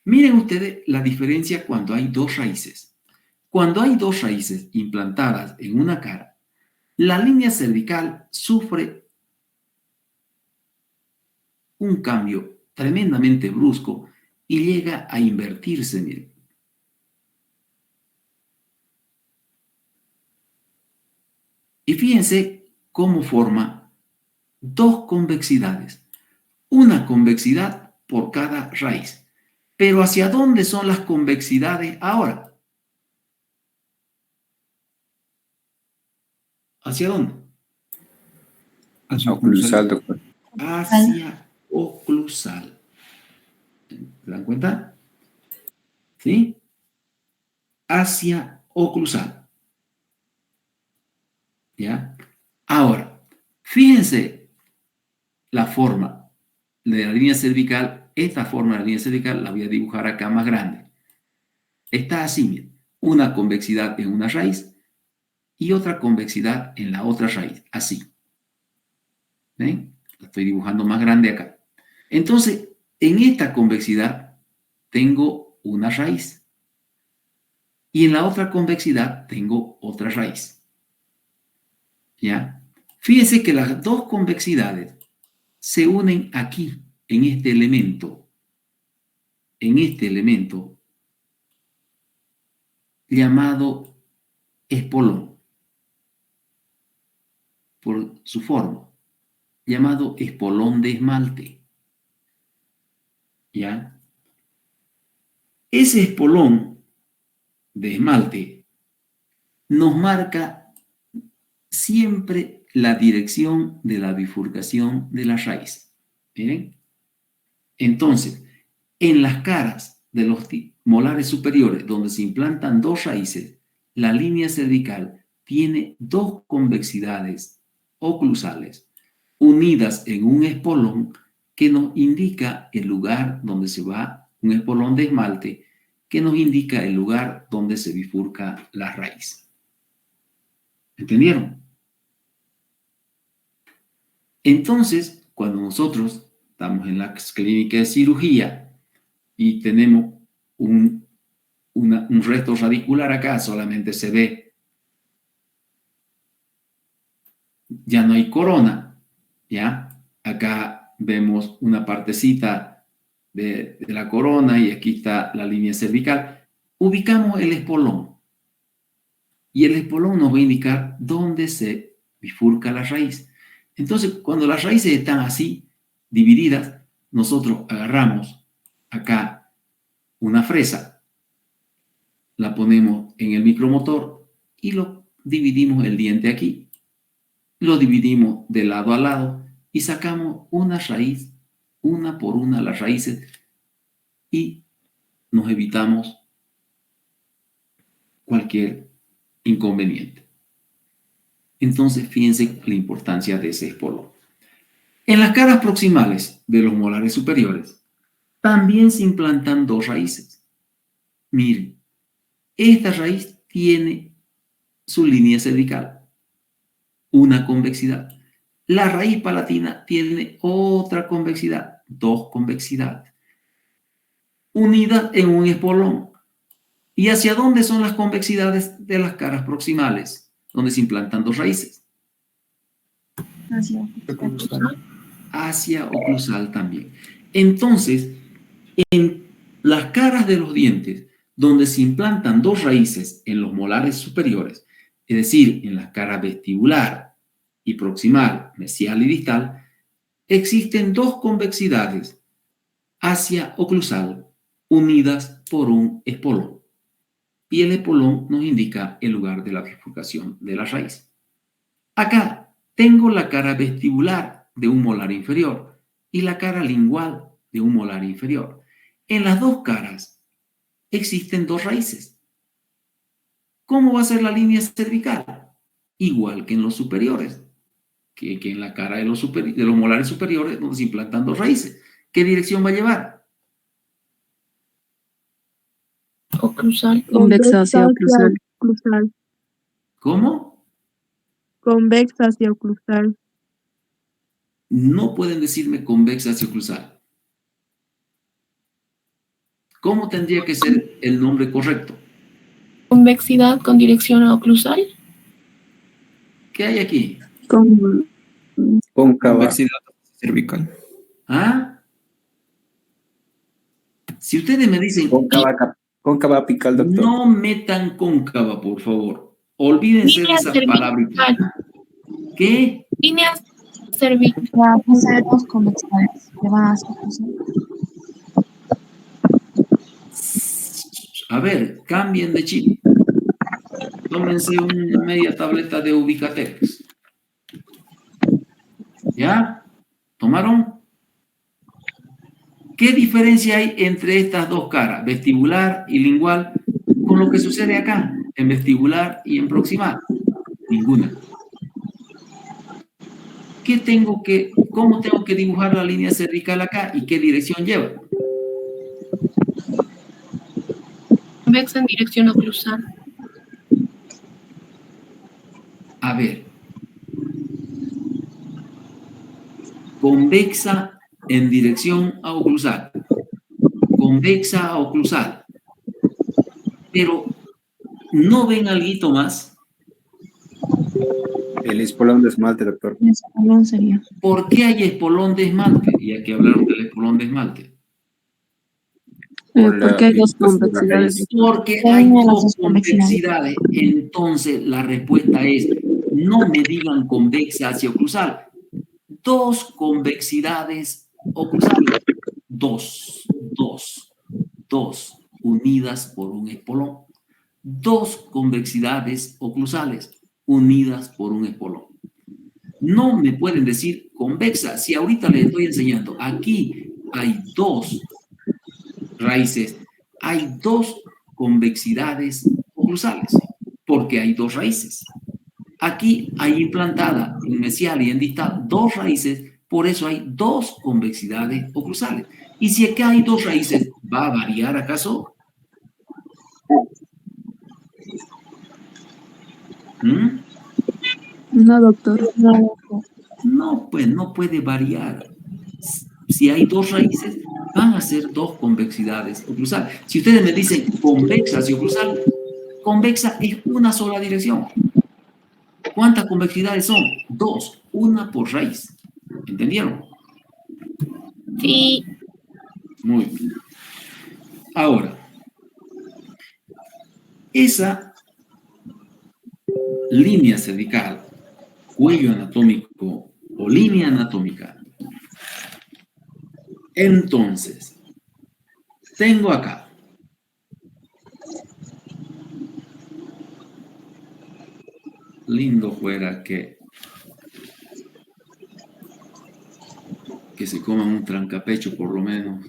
A: Miren ustedes la diferencia cuando hay dos raíces. Cuando hay dos raíces implantadas en una cara, la línea cervical sufre un cambio tremendamente brusco y llega a invertirse, miren. Y fíjense cómo forma dos convexidades. Una convexidad por cada raíz. Pero ¿hacia dónde son las convexidades ahora? ¿Hacia dónde?
E: Hacia
C: Oclusal, doctor.
A: Hacia oclusal. ¿Se dan cuenta? ¿Sí? Hacia oclusal. ¿Ya? Ahora, fíjense la forma de la línea cervical. Esta forma de la línea cervical la voy a dibujar acá más grande. Está así, miren. Una convexidad en una raíz y otra convexidad en la otra raíz. Así. ¿Ven? La estoy dibujando más grande acá. Entonces, en esta convexidad tengo una raíz. Y en la otra convexidad tengo otra raíz. ¿Ya? Fíjense que las dos convexidades se unen aquí, en este elemento llamado espolón, por su forma, llamado espolón de esmalte. ¿Ya? Ese espolón de esmalte nos marca siempre la dirección de la bifurcación de la raíz. ¿Miren? Entonces, en las caras de los molares superiores, donde se implantan dos raíces, la línea cervical tiene dos convexidades oclusales unidas en un espolón que nos indica el lugar donde se va, un espolón de esmalte que nos indica el lugar donde se bifurca la raíz. ¿Entendieron? Entonces, cuando nosotros estamos en la clínica de cirugía y tenemos un resto radicular acá, solamente se ve, ya no hay corona, ¿ya? Acá vemos una partecita de la corona y aquí está la línea cervical. Ubicamos el espolón y el espolón nos va a indicar dónde se bifurca la raíz. Entonces, cuando las raíces están así, divididas, nosotros agarramos acá una fresa, la ponemos en el micromotor y lo dividimos el diente aquí. Lo dividimos de lado a lado y sacamos una raíz, una por una las raíces y nos evitamos cualquier inconveniente. Entonces, fíjense la importancia de ese espolón. En las caras proximales de los molares superiores también se implantan dos raíces. Miren, esta raíz tiene su línea cervical, una convexidad. La raíz palatina tiene otra convexidad, dos convexidades, unidas en un espolón. ¿Y hacia dónde son las convexidades de las caras proximales? Donde se implantan dos raíces. Hacia oclusal también. Entonces, en las caras de los dientes, donde se implantan dos raíces en los molares superiores, es decir, en la cara vestibular y proximal, mesial y distal, existen dos convexidades hacia-oclusal unidas por un espolón. Y el espolón nos indica el lugar de la bifurcación de la raíz. Acá tengo la cara vestibular de un molar inferior y la cara lingual de un molar inferior. En las dos caras existen dos raíces. ¿Cómo va a ser la línea cervical? Igual que en los superiores, que en la cara de los molares superiores, donde se implantan dos raíces. ¿Qué dirección va a llevar?
D: Oclusal.
I: Convexa hacia oclusal.
A: ¿Cómo?
I: Convexa hacia oclusal.
A: No pueden decirme convexa hacia oclusal. ¿Cómo tendría que ser el nombre correcto?
D: Convexidad con dirección a oclusal.
A: ¿Qué hay aquí?
C: Cóncava.
E: Convexidad cervical.
A: ¿Ah? Si ustedes me dicen,
C: Cóncava apical, doctor.
A: no metan cóncava, por favor. Olvídense de
D: Línea
A: esa palabra.
D: cervical.
A: ¿Qué?
D: Línea cervical.
H: Posee dos convexidades que van hacia oclusal.
A: A ver, cambien de chip. Tómense una media tableta de Ubicatex. ¿Ya? ¿Tomaron? ¿Qué diferencia hay entre estas dos caras, vestibular y lingual, con lo que sucede acá, en vestibular y en proximal? Ninguna. ¿Cómo tengo que dibujar la línea cervical acá y qué dirección lleva?
D: Convexa en dirección a oclusal.
A: A ver. Convexa en dirección a oclusal. Convexa a oclusal. Pero, ¿no ven algo más?
C: El espolón de esmalte, doctor.
H: El espolón sería.
A: ¿Por qué hay espolón de esmalte? Y aquí hablaron del espolón de esmalte.
I: Porque hay dos convexidades.
A: Porque
H: Una
A: hay
H: de las
A: dos
H: dos convexidades.
A: convexidades. Entonces, la respuesta es, no me digan convexa hacia oclusal. Dos convexidades oclusales. Dos, unidas por un espolón. Dos convexidades oclusales unidas por un espolón. No me pueden decir convexa. Si ahorita les estoy enseñando, aquí hay dos raíces, hay dos convexidades oclusales, porque hay dos raíces. Aquí hay implantada en mesial y en distal dos raíces, por eso hay dos convexidades oclusales. Y si acá hay dos raíces, ¿va a variar acaso?
I: No, doctor.
A: No, pues no puede variar. Si hay dos raíces, van a ser dos convexidades oclusales. Si ustedes me dicen convexa hacia oclusal, convexa es una sola dirección. ¿Cuántas convexidades son? Dos, una por raíz. ¿Entendieron?
D: Sí.
A: Muy bien. Ahora, esa línea cervical, cuello anatómico o línea anatómica. Entonces, tengo acá lindo fuera que se coman un trancapecho por lo menos,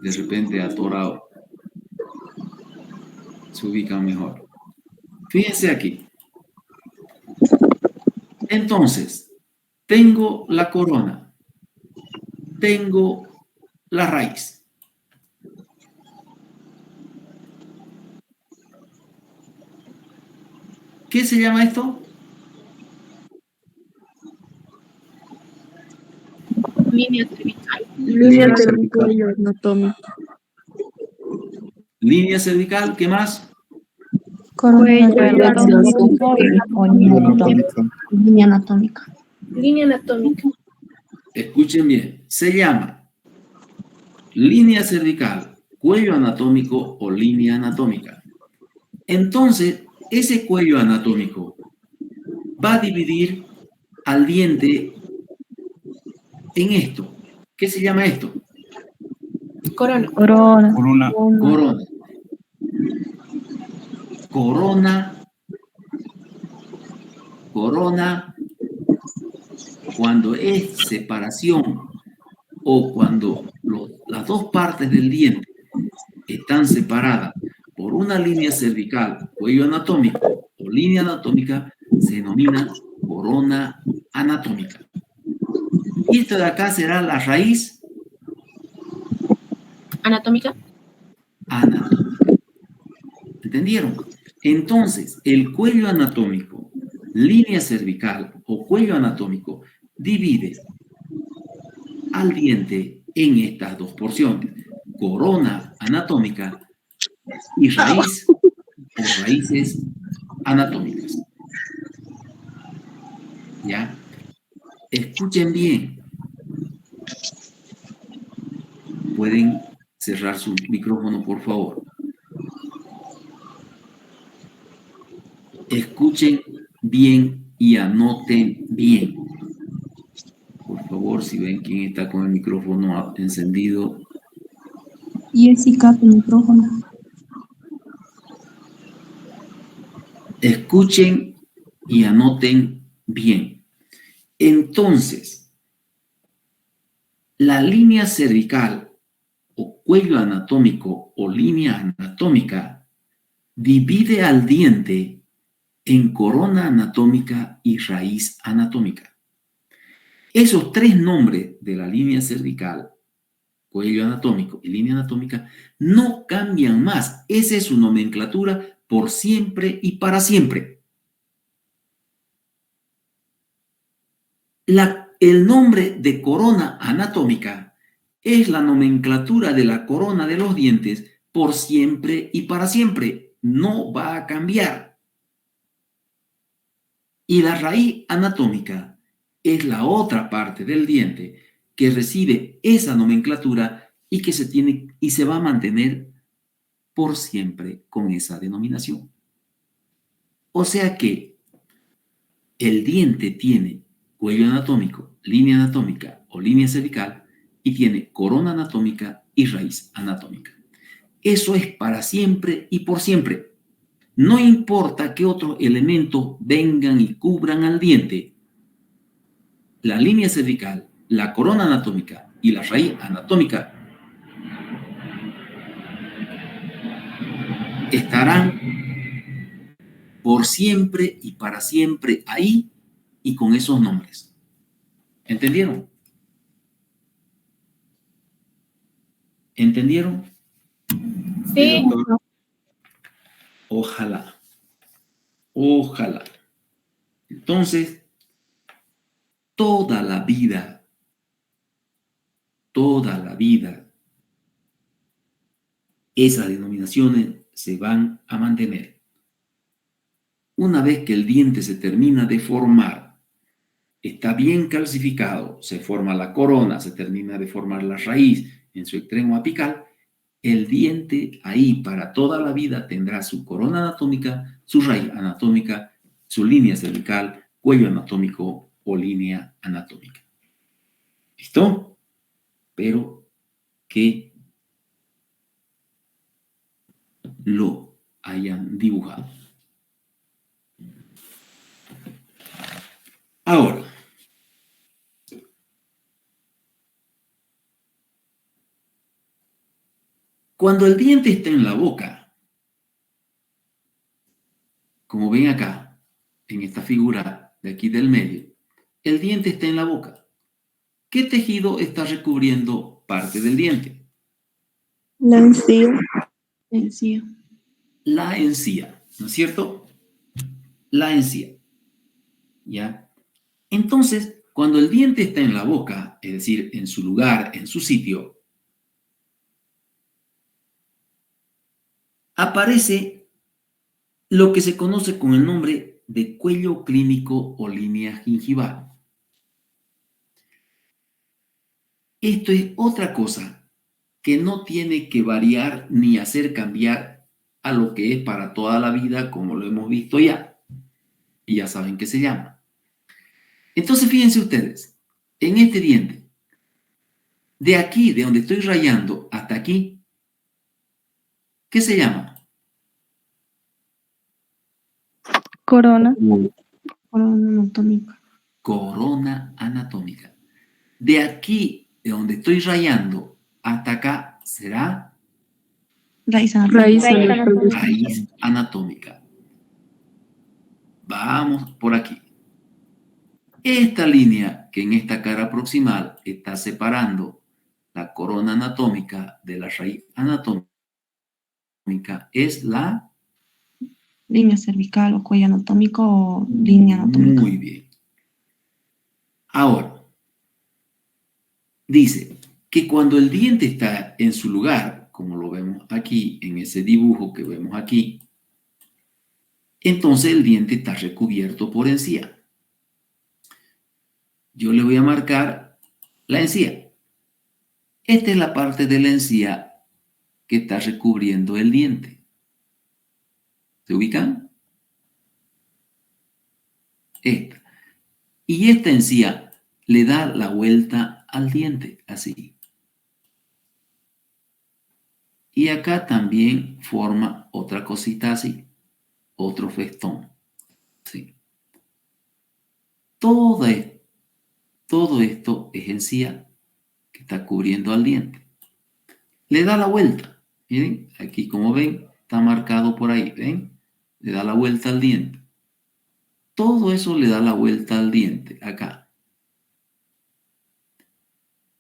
A: de repente atorado, se ubican mejor. Fíjense aquí. Entonces, tengo la corona, tengo la raíz. ¿Qué se llama esto?
D: Línea cervical.
I: Línea cervical anatómica.
A: Línea cervical, ¿qué más?
H: Cuello
D: anatómico.
H: Línea anatómica.
D: Línea anatómica.
A: Escuchen bien, se llama línea cervical, cuello anatómico o línea anatómica. Entonces, ese cuello anatómico va a dividir al diente en esto. ¿Qué se llama esto?
D: Corona.
G: Corona.
E: Corona.
A: Corona. Corona. Corona. Cuando es separación o cuando las dos partes del diente están separadas por una línea cervical, cuello anatómico o línea anatómica, se denomina corona anatómica. Y esto de acá será la raíz
D: Anatómica.
A: anatómica. ¿Entendieron? Entonces, el cuello anatómico, línea cervical o cuello anatómico divide al diente en estas dos porciones, corona anatómica y raíz o raíces anatómicas. ¿Ya? Escuchen bien. Pueden cerrar su micrófono, por favor. Escuchen bien y anoten bien. Por favor, si ven quién está con el micrófono encendido.
H: Jessica, tu micrófono.
A: Escuchen y anoten bien. Entonces, la línea cervical o cuello anatómico o línea anatómica divide al diente en corona anatómica y raíz anatómica. Esos tres nombres de la línea cervical, cuello anatómico y línea anatómica no cambian más. Esa es su nomenclatura por siempre y para siempre. El nombre de corona anatómica es la nomenclatura de la corona de los dientes por siempre y para siempre. No va a cambiar. Y la raíz anatómica es la otra parte del diente que recibe esa nomenclatura y que se va a mantener por siempre con esa denominación. O sea que el diente tiene cuello anatómico, línea anatómica o línea cervical y tiene corona anatómica y raíz anatómica. Eso es para siempre y por siempre. No importa qué otros elementos vengan y cubran al diente. La línea cervical, la corona anatómica y la raíz anatómica estarán por siempre y para siempre ahí y con esos nombres. ¿Entendieron? ¿Entendieron?
D: Sí.
C: doctor.
A: Ojalá. Ojalá. Entonces, toda la vida, esas denominaciones se van a mantener. Una vez que el diente se termina de formar, está bien calcificado, se forma la corona, se termina de formar la raíz en su extremo apical, el diente ahí para toda la vida tendrá su corona anatómica, su raíz anatómica, su línea cervical, cuello anatómico o línea anatómica. ¿Listo? Pero que lo hayan dibujado. Ahora, cuando el diente está en la boca, como ven acá, en esta figura de aquí del medio, el diente está en la boca. ¿Qué tejido está recubriendo parte del diente?
H: La encía. Encía.
A: La encía, ¿no es cierto? La encía. ¿Ya? Entonces, cuando el diente está en la boca, es decir, en su lugar, en su sitio, aparece lo que se conoce con el nombre de cuello clínico o línea gingival. Esto es otra cosa que no tiene que variar ni hacer cambiar a lo que es para toda la vida, como lo hemos visto ya. y ya saben qué se llama. Entonces, fíjense ustedes, en este diente, de aquí, de donde estoy rayando hasta aquí, ¿qué se llama?
G: Corona.
H: Corona anatómica.
A: Corona anatómica. De aquí, de donde estoy rayando hasta acá, será
H: Raíz anatómica.
G: Raíz anatómica.
A: raíz anatómica. Vamos por aquí. Esta línea que en esta cara proximal está separando la corona anatómica de la raíz anatómica es la...
H: Línea cervical o cuello anatómico o línea anatómica.
A: Muy bien. Ahora, dice que cuando el diente está en su lugar, como lo vemos aquí, en ese dibujo que vemos aquí, entonces el diente está recubierto por encía. Yo le voy a marcar la encía. Esta es la parte de la encía que está recubriendo el diente. ¿Se ubican? Esta. Y esta encía le da la vuelta al diente, así. Y acá también forma otra cosita así, otro festón. ¿Sí? Todo esto es encía que está cubriendo al diente. Le da la vuelta. Miren, aquí como ven, está marcado por ahí, ¿ven? Le da la vuelta al diente. Todo eso le da la vuelta al diente, acá.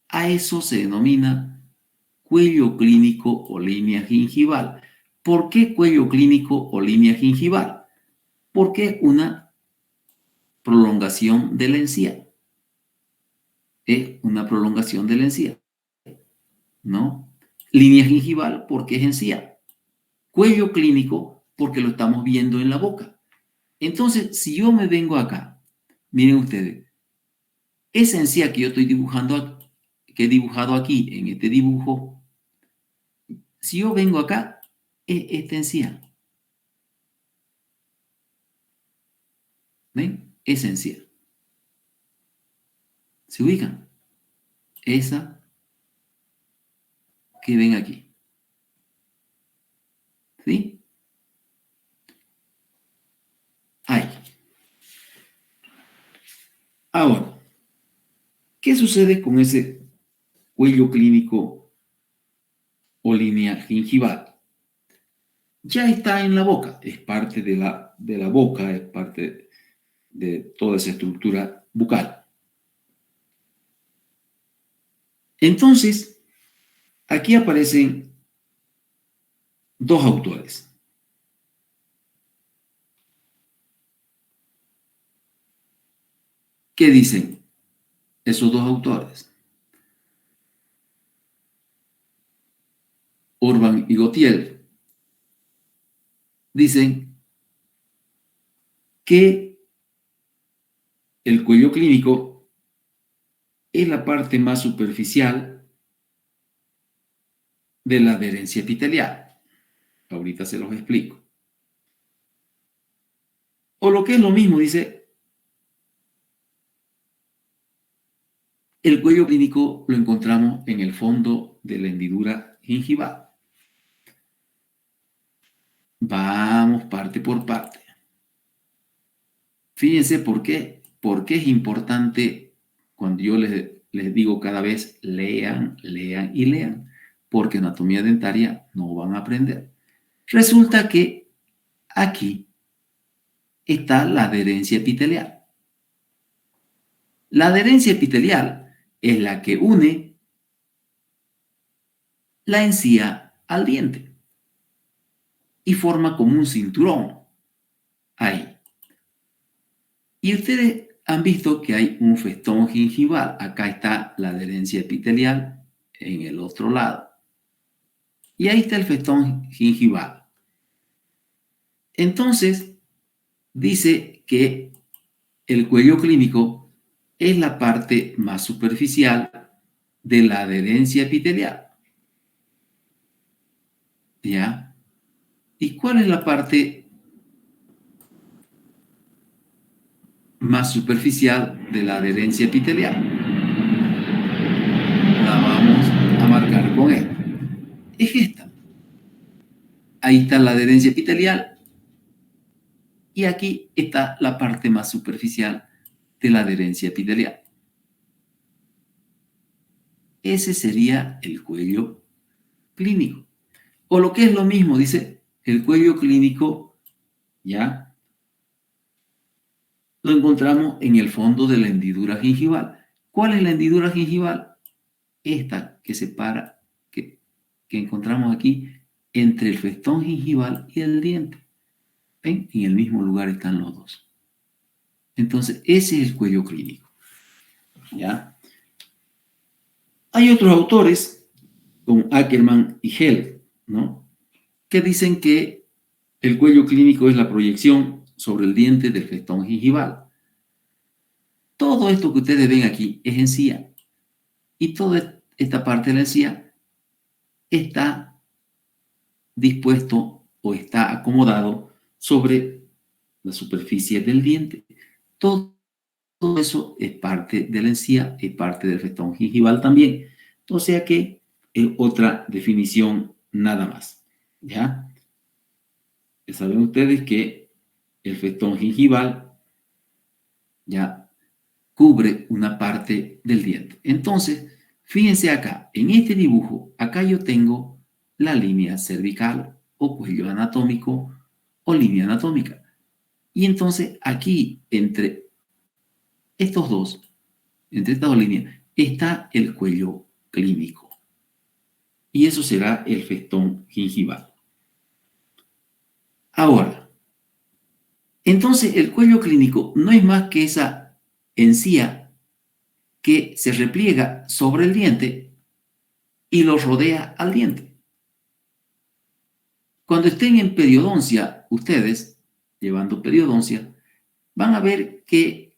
A: A eso se denomina cuello clínico o línea gingival. ¿Por qué cuello clínico o línea gingival? Porque es una prolongación de la encía. Es una prolongación de la encía, ¿no? Línea gingival porque es encía. Cuello clínico porque lo estamos viendo en la boca. Entonces, si yo me vengo acá, miren ustedes, esa encía que yo estoy dibujando, que he dibujado aquí en este dibujo, si yo vengo acá, es esta encía. ¿Ven? Esa encía. ¿Se ubican? Esa que ven aquí. ¿Sí? Ahí. Ahora, ¿qué sucede con ese cuello clínico o línea gingival? Ya está en la boca, es parte de la boca, es parte de toda esa estructura bucal. Entonces, aquí aparecen dos autores. ¿Qué dicen esos dos autores? Urban y Gautier dicen que el cuello clínico es la parte más superficial de la adherencia epitelial. Ahorita se los explico. O lo que es lo mismo, dice, el cuello clínico lo encontramos en el fondo de la hendidura gingival. Vamos parte por parte. Fíjense por qué. Porque es importante cuando yo les digo cada vez lean, lean y lean. Porque anatomía dentaria no van a aprender. Resulta que aquí está la adherencia epitelial. La adherencia epitelial es la que une la encía al diente y forma como un cinturón ahí. Y ustedes han visto que hay un festón gingival. Acá está la adherencia epitelial en el otro lado. Y ahí está el festón gingival. Entonces, dice que el cuello clínico es la parte más superficial de la adherencia epitelial. ¿Ya? ¿Y cuál es la parte más superficial de la adherencia epitelial. La vamos a marcar con esto. Es esta. Ahí está la adherencia epitelial y aquí está la parte más superficial de la adherencia epitelial. Ese sería el cuello clínico. O lo que es lo mismo, dice, el cuello clínico, ya lo encontramos en el fondo de la hendidura gingival. ¿Cuál es la hendidura gingival? Esta que separa, que encontramos aquí entre el festón gingival y el diente. ¿Ven? En el mismo lugar están los dos. Entonces, ese es el cuello clínico. ¿Ya? Hay otros autores, como Ackerman y Hell, ¿no?, que dicen que el cuello clínico es la proyección sobre el diente del festón gingival. Todo esto que ustedes ven aquí es encía. Y toda esta parte de la encía está dispuesto o está acomodado sobre la superficie del diente. Todo eso es parte de la encía, es parte del festón gingival también. O sea que es otra definición nada más. ¿Ya? Ya saben ustedes que el festón gingival ya cubre una parte del diente. Entonces, fíjense acá, en este dibujo, acá yo tengo la línea cervical o cuello anatómico o línea anatómica. Y entonces aquí, entre estas dos líneas, está el cuello clínico. Y eso será el festón gingival. Ahora, entonces el cuello clínico no es más que esa encía que se repliega sobre el diente y lo rodea al diente. Cuando estén en periodoncia, ustedes, llevando periodoncia, van a ver que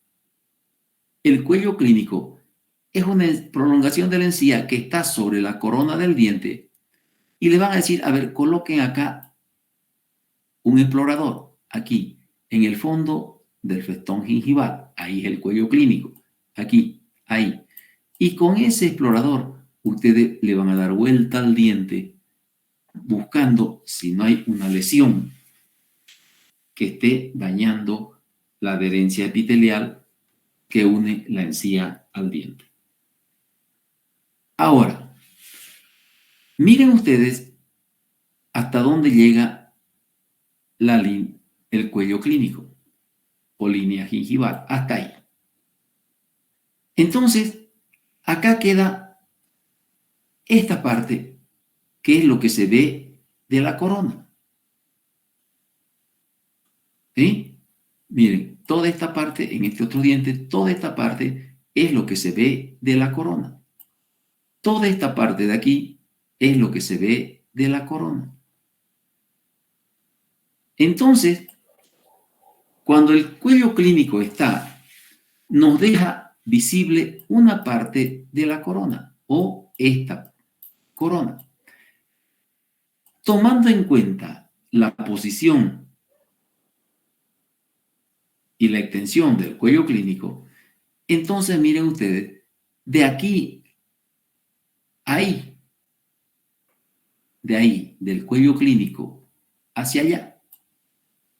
A: el cuello clínico es una prolongación de la encía que está sobre la corona del diente y le van a decir, a ver, coloquen acá un explorador, aquí, en el fondo del festón gingival. Ahí es el cuello clínico, aquí, ahí. Y con ese explorador, ustedes le van a dar vuelta al diente buscando si no hay una lesión que esté dañando la adherencia epitelial que une la encía al diente. Ahora, miren ustedes hasta dónde llega el cuello clínico o línea gingival, hasta ahí. Entonces, acá queda esta parte, que es lo que se ve de la corona. ¿Sí? Miren, toda esta parte, en este otro diente, toda esta parte es lo que se ve de la corona. Toda esta parte de aquí es lo que se ve de la corona. Entonces, cuando el cuello clínico está, nos deja visible una parte de la corona o esta corona. Tomando en cuenta la posición y la extensión del cuello clínico, entonces miren ustedes, de aquí ahí, de ahí, del cuello clínico hacia allá,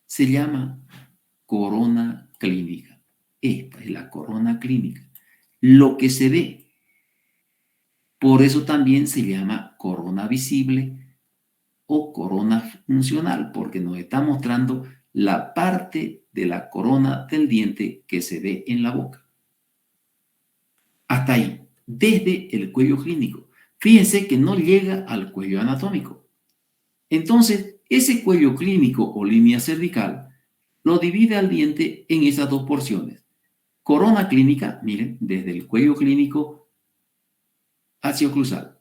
A: se llama corona clínica. Esta es la corona clínica. Lo que se ve. Por eso también se llama corona visible o corona funcional, porque nos está mostrando la parte de la corona del diente que se ve en la boca. Hasta ahí, desde el cuello clínico. Fíjense que no llega al cuello anatómico. Entonces, ese cuello clínico o línea cervical lo divide al diente en esas dos porciones. Corona clínica, miren, desde el cuello clínico hacia oclusal.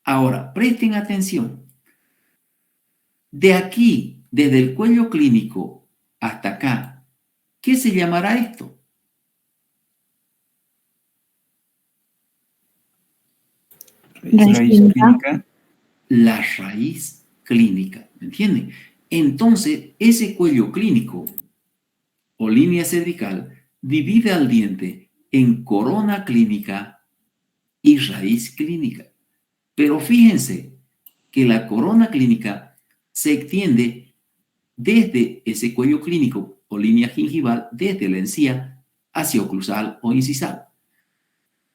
A: Ahora, presten atención. De aquí, desde el cuello clínico hasta acá, ¿qué se llamará esto?
H: Raíz clínica.
A: La raíz clínica, ¿me entienden? Entonces, ese cuello clínico o línea cervical divide al diente en corona clínica y raíz clínica. Pero fíjense que la corona clínica se extiende desde ese cuello clínico o línea gingival, desde la encía hacia oclusal o incisal.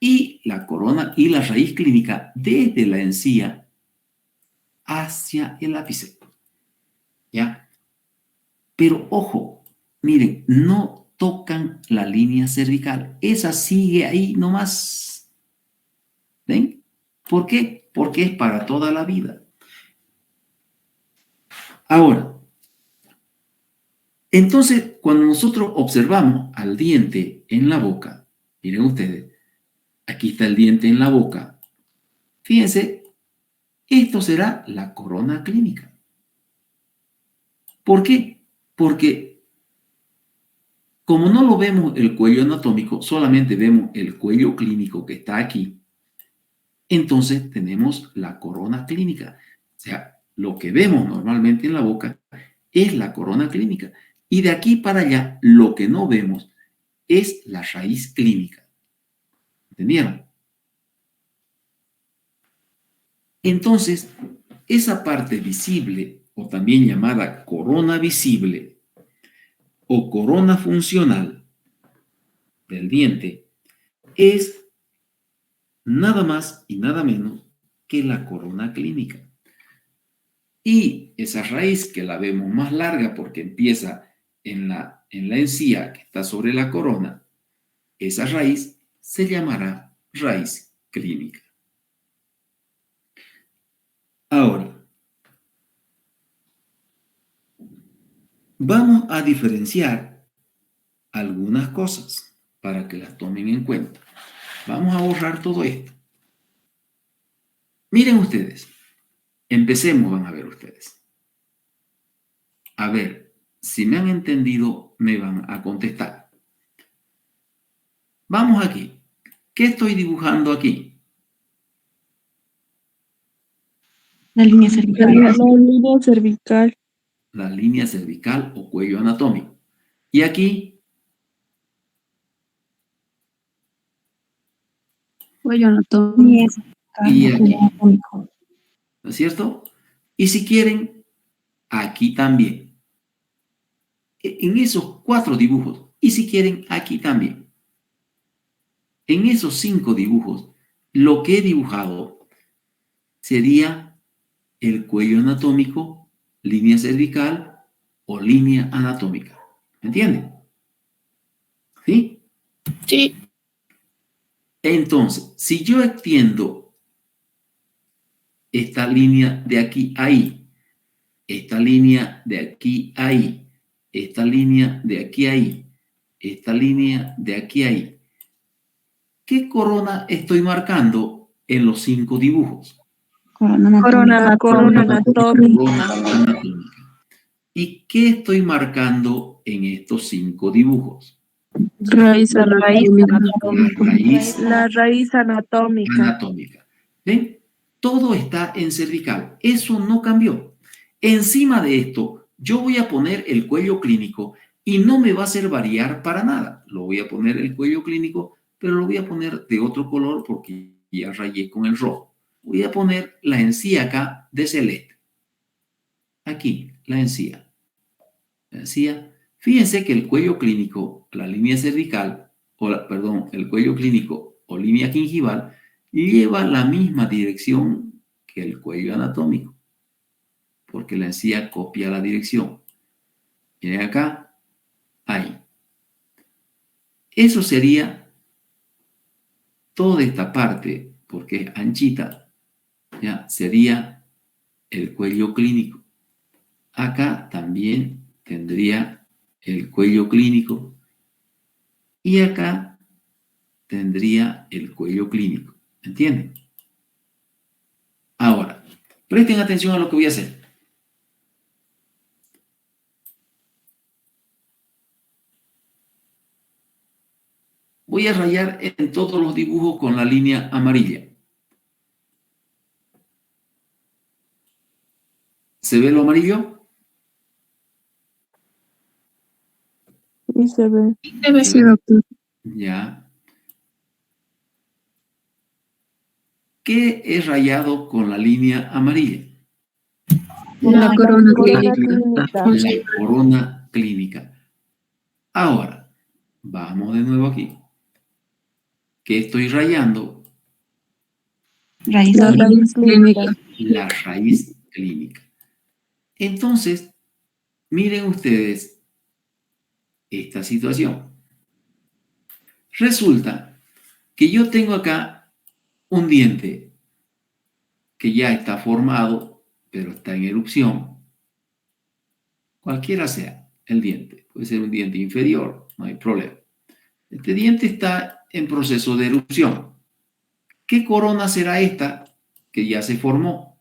A: Y la corona y la raíz clínica desde la encía hacia el ápice. ¿Ya? Pero ojo, miren, no tocan la línea cervical. Esa sigue ahí nomás. ¿Ven? ¿Por qué? Porque es para toda la vida. Ahora, entonces, cuando nosotros observamos al diente en la boca, miren ustedes, aquí está el diente en la boca. Fíjense, esto será la corona clínica. ¿Por qué? Porque como no lo vemos el cuello anatómico, solamente vemos el cuello clínico que está aquí, entonces tenemos la corona clínica. O sea, lo que vemos normalmente en la boca es la corona clínica. Y de aquí para allá, lo que no vemos es la raíz clínica. ¿Entendieron? Entonces, esa parte visible, o también llamada corona visible o corona funcional del diente, es nada más y nada menos que la corona clínica. Y esa raíz que la vemos más larga porque empieza en la encía que está sobre la corona, esa raíz se llamará raíz clínica. Ahora, vamos a diferenciar algunas cosas para que las tomen en cuenta. Vamos a borrar todo esto. Miren ustedes, empecemos, van a ver ustedes. A ver, si me han entendido, me van a contestar. Vamos aquí. ¿Qué estoy dibujando aquí?
H: La línea cervical.
I: La línea cervical.
A: La línea cervical o cuello anatómico. Y aquí,
H: Cuello anatómico.
A: Y aquí.
H: Cuello anatómico.
A: ¿no es cierto? Y si quieren, aquí también. En esos 4 dibujos. Y si quieren, aquí también. En esos 5 dibujos, lo que he dibujado sería el cuello anatómico, línea cervical o línea anatómica. ¿Me entienden? ¿Sí?
D: Sí.
A: Entonces, si yo extiendo esta línea de aquí a ahí, esta línea de aquí a ahí, esta línea de aquí a ahí, esta línea de aquí a ahí, ¿qué corona estoy marcando en los 5 dibujos?
H: Corona anatómica.
I: Corona anatómica.
A: Corona anatómica. ¿Y qué estoy marcando en estos 5 dibujos?
I: Raíz anatómica.
A: La raíz
I: La raíz anatómica.
A: anatómica. ¿Ven? Todo está en cervical. Eso no cambió. Encima de esto, yo voy a poner el cuello clínico y no me va a hacer variar para nada. Lo voy a poner el cuello clínico, pero lo voy a poner de otro color porque ya rayé con el rojo. Voy a poner la encía acá de celeste. Aquí, la encía. La encía. Fíjense que el cuello clínico, la línea cervical, el cuello clínico o línea gingival, lleva la misma dirección que el cuello anatómico, porque la encía copia la dirección. Miren acá, ahí. Eso sería toda esta parte, porque es anchita, ya sería el cuello clínico. Acá también tendría el cuello clínico y acá tendría el cuello clínico. ¿Entienden? Ahora, presten atención a lo que voy a hacer. Voy a rayar en todos los dibujos con la línea amarilla. ¿Se ve lo amarillo?
I: Y se ve.
D: Debe
I: Sí,
D: ser
I: doctor.
A: Ya. ¿Qué es rayado con la línea amarilla?
D: la corona
G: Corona
D: clínica.
G: clínica.
A: La corona clínica. Ahora, vamos de nuevo aquí. ¿Qué estoy rayando?
H: Raíz
I: La
H: clínica.
I: raíz clínica.
A: La raíz clínica. Entonces, miren ustedes esta situación. Resulta que yo tengo acá un diente que ya está formado, pero está en erupción. Cualquiera sea el diente. Puede ser un diente inferior, no hay problema. Este diente está en proceso de erupción. ¿Qué corona será esta que ya se formó?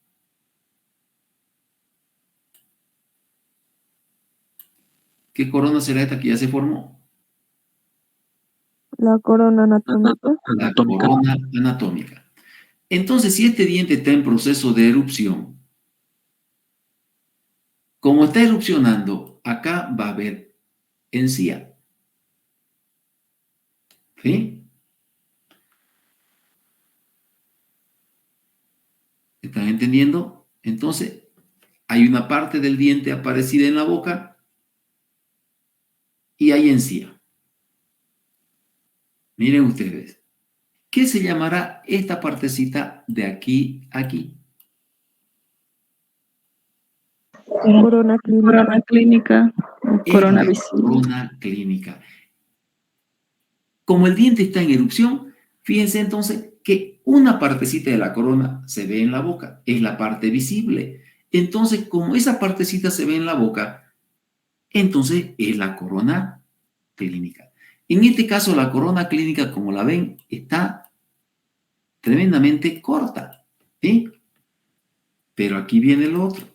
A: ¿Qué corona será esta que ya se formó?
I: La corona anatómica.
A: La corona anatómica. Entonces, si este diente está en proceso de erupción, como está erupcionando, acá va a haber encía. ¿Sí? ¿Están entendiendo? Entonces, hay una parte del diente aparecida en la boca y hay encía. Miren ustedes. ¿Qué se llamará esta partecita de aquí a aquí?
G: Corona clínica. Corona clínica. O
A: Es
G: corona
A: la
G: visible.
A: corona clínica. Como el diente está en erupción, fíjense entonces que una partecita de la corona se ve en la boca, es la parte visible. Entonces, como esa partecita se ve en la boca, entonces es la corona clínica. En este caso, la corona clínica, como la ven, está tremendamente corta, ¿sí? Pero aquí viene lo otro.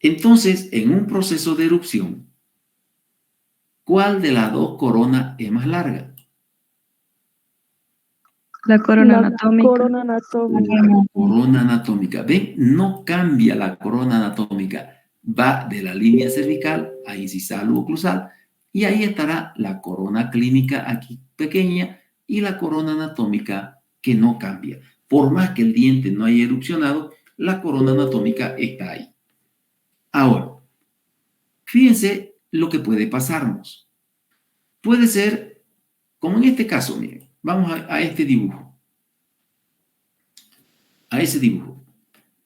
A: Entonces, en un proceso de erupción, ¿cuál de las dos coronas es más larga?
G: La corona
I: La
G: anatómica.
I: corona anatómica.
A: La corona anatómica. ¿Ven? No cambia la corona anatómica. Va de la línea cervical a incisal u oclusal y ahí estará la corona clínica aquí pequeña y la corona anatómica que no cambia. Por más que el diente no haya erupcionado, la corona anatómica está ahí. Ahora, fíjense lo que puede pasarnos. Puede ser, como en este caso, miren, vamos a este dibujo. A ese dibujo.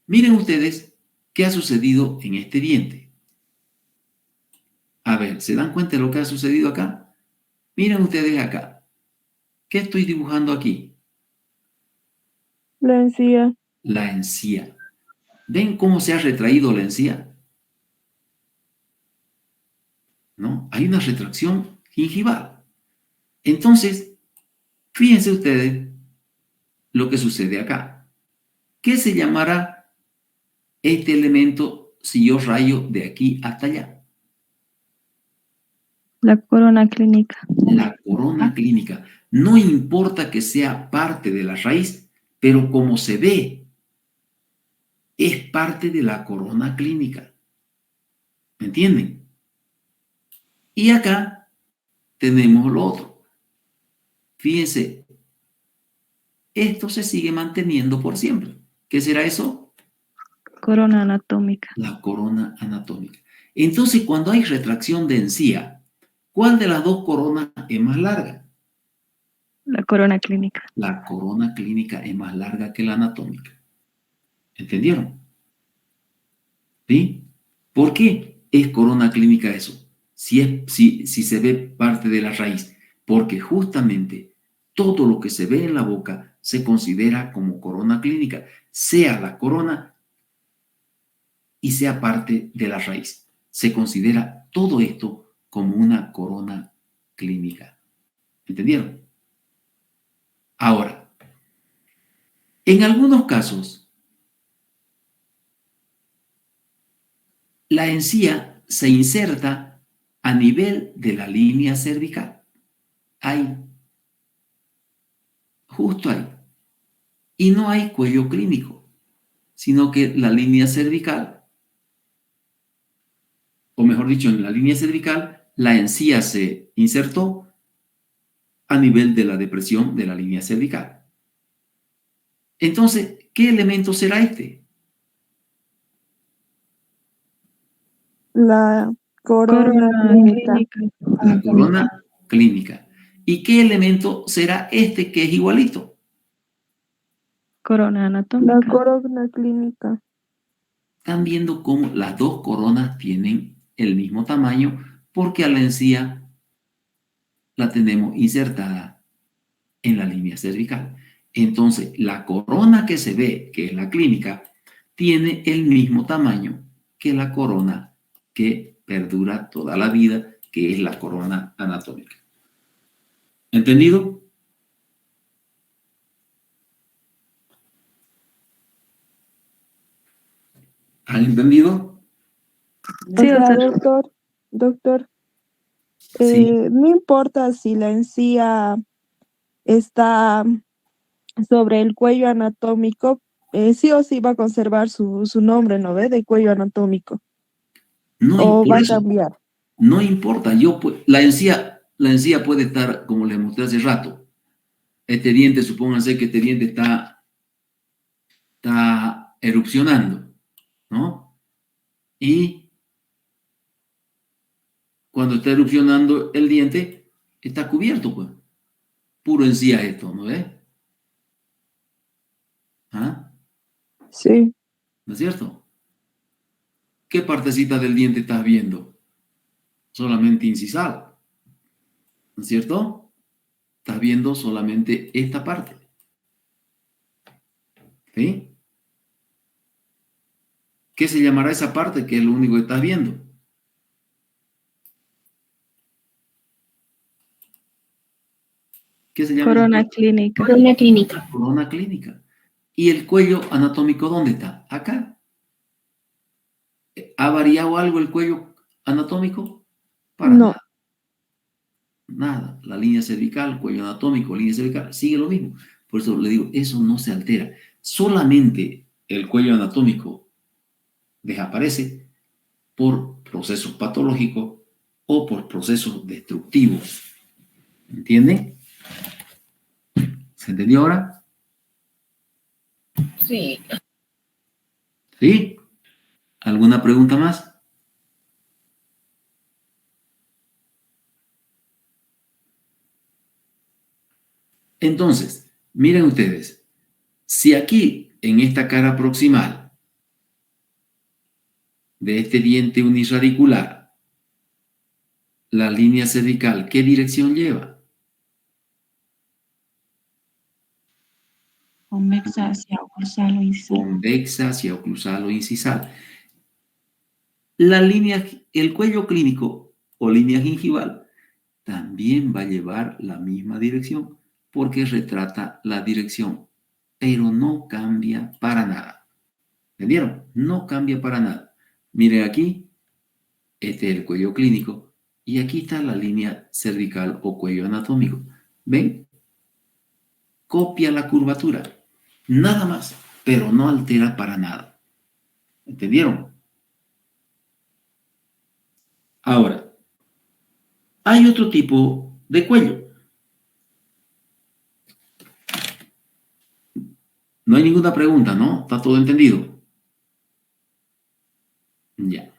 A: Miren ustedes qué ha sucedido en este diente. A ver, ¿se dan cuenta de lo que ha sucedido acá? Miren ustedes acá. ¿Qué estoy dibujando aquí?
I: La encía.
A: La encía. ¿Ven cómo se ha retraído la encía? ¿No? Hay una retracción gingival. Entonces, fíjense ustedes lo que sucede acá. ¿Qué se llamará este elemento si yo rayo de aquí hasta allá?
G: La corona clínica.
A: La corona clínica. No importa que sea parte de la raíz, pero como se ve, es parte de la corona clínica. ¿Me entienden? Y acá tenemos lo otro. Fíjense, esto se sigue manteniendo por siempre. ¿Qué será eso?
G: Corona anatómica.
A: La corona anatómica. Entonces, cuando hay retracción de encía, ¿cuál de las dos coronas es más larga?
G: La corona clínica.
A: La corona clínica es más larga que la anatómica. ¿Entendieron? ¿Sí? ¿Por qué es corona clínica eso? Si se ve parte de la raíz. Porque justamente todo lo que se ve en la boca se considera como corona clínica, sea la corona y sea parte de la raíz. Se considera todo esto como una corona clínica. ¿Entendieron? Ahora, en algunos casos, la encía se inserta a nivel de la línea cervical. Ahí. Justo ahí. Y no hay cuello clínico, sino que la línea cervical, o mejor dicho, en la línea cervical la encía se insertó a nivel de la depresión de la línea cervical. Entonces, ¿qué elemento será este?
J: La corona
G: Corona
J: clínica.
G: clínica.
A: La corona clínica. ¿Y qué elemento será este que es igualito?
G: Corona
J: La
G: anatómica.
J: corona clínica.
A: Están viendo cómo las dos coronas tienen el mismo tamaño porque a la encía la tenemos insertada en la línea cervical. Entonces, la corona que se ve, que es la clínica, tiene el mismo tamaño que la corona que perdura toda la vida, que es la corona anatómica. ¿Entendido? ¿Han entendido?
J: O
G: Sí,
J: sea,
G: doctor.
J: doctor,
A: Sí.
J: no importa si la encía está sobre el cuello anatómico, sí o sí va a conservar su nombre, ¿no ve? De cuello anatómico.
A: No,
J: O
A: por
J: va a
A: eso,
J: cambiar.
A: no importa. La encía puede estar, como les mostré hace rato. Este diente, supónganse que este diente está erupcionando, ¿no? Y cuando está erupcionando el diente, está cubierto, pues. Puro encía esto, ¿no ves? ¿Ah?
J: Sí.
A: ¿No es cierto? ¿Qué partecita del diente estás viendo? Solamente incisal, ¿no es cierto? Estás viendo solamente esta parte. ¿Sí? ¿Qué se llamará esa parte que es lo único que estás viendo? ¿Qué se llama?
G: Corona clínica.
D: Corona clínica.
A: Corona clínica. ¿Y el cuello anatómico dónde está? Acá. ¿Ha variado algo el cuello anatómico? Para
J: No.
A: nada. Nada. La línea cervical, cuello anatómico, línea cervical, sigue lo mismo. Por eso le digo, eso no se altera. Solamente el cuello anatómico desaparece por procesos patológicos o por procesos destructivos. ¿Entienden? ¿Se entendió ahora?
D: Sí.
A: ¿Sí? ¿Alguna pregunta más? Entonces, miren ustedes, si aquí en esta cara proximal de este diente uniradicular, la línea cervical, ¿qué dirección lleva?
H: Convexa hacia oclusal o incisal.
A: Convexa hacia oclusal o incisal. La línea, el cuello clínico o línea gingival también va a llevar la misma dirección porque retrata la dirección, pero no cambia para nada. ¿Entendieron? No cambia para nada. Miren aquí, este es el cuello clínico y aquí está la línea cervical o cuello anatómico. ¿Ven? Copia la curvatura. Nada más, pero no altera para nada. ¿Entendieron? Ahora, hay otro tipo de cuello. No hay ninguna pregunta, ¿no? ¿Está todo entendido? Ya.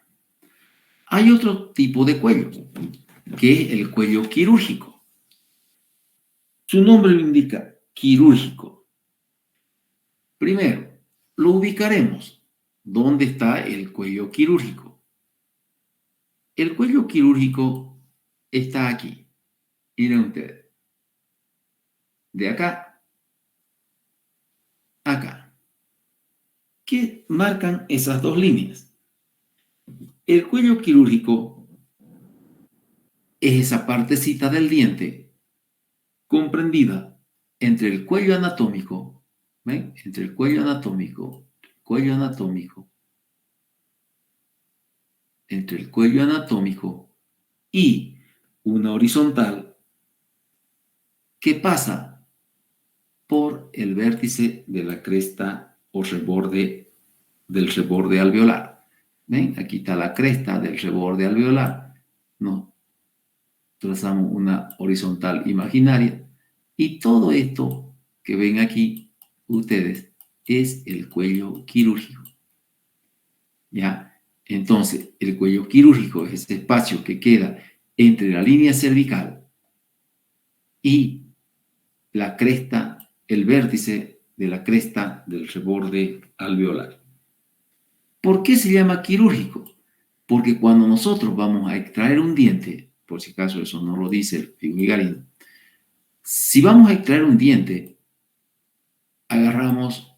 A: Hay otro tipo de cuello, que es el cuello quirúrgico. Su nombre lo indica, quirúrgico. Primero, lo ubicaremos. ¿Dónde está el cuello quirúrgico? El cuello quirúrgico está aquí. Miren ustedes. De acá, acá. ¿Qué marcan esas dos líneas? El cuello quirúrgico es esa partecita del diente comprendida entre el cuello anatómico, ¿ven? Entre el cuello anatómico, entre el cuello anatómico y una horizontal que pasa por el vértice de la cresta o reborde del reborde alveolar. ¿Ven? Aquí está la cresta del reborde alveolar. No. trazamos una horizontal imaginaria. Y todo esto que ven aquí ustedes es el cuello quirúrgico. ¿Ya? Entonces, el cuello quirúrgico es ese espacio que queda entre la línea cervical y la cresta, el vértice de la cresta del reborde alveolar. ¿Por qué se llama quirúrgico? Porque cuando nosotros vamos a extraer un diente, por si acaso eso no lo dice el Figo-Vigarino, si vamos a extraer un diente, agarramos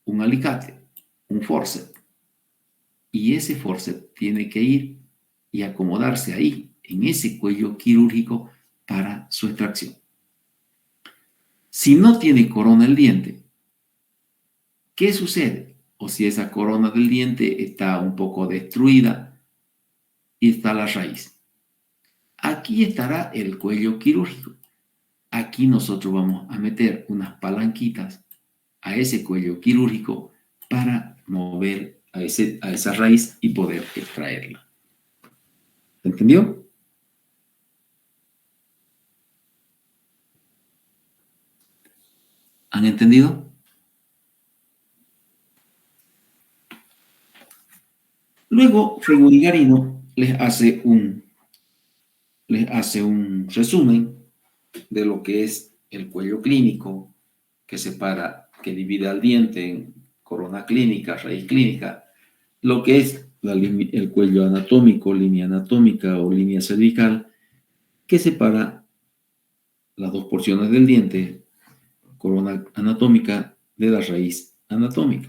A: un alicate, un forceps, y ese forceps tiene que ir y acomodarse ahí, en ese cuello quirúrgico, para su extracción. Si no tiene corona el diente, ¿qué sucede? O si esa corona del diente está un poco destruida y está la raíz. Aquí estará el cuello quirúrgico. Aquí nosotros vamos a meter unas palanquitas a ese cuello quirúrgico para mover a esa raíz y poder extraerla. ¿Entendió? ¿Han entendido? Luego, Figo-Vigarino les hace un resumen de lo que es el cuello clínico, que divide al diente en corona clínica, raíz clínica, lo que es el cuello anatómico, línea anatómica o línea cervical, que separa las dos porciones del diente, corona anatómica, de la raíz anatómica.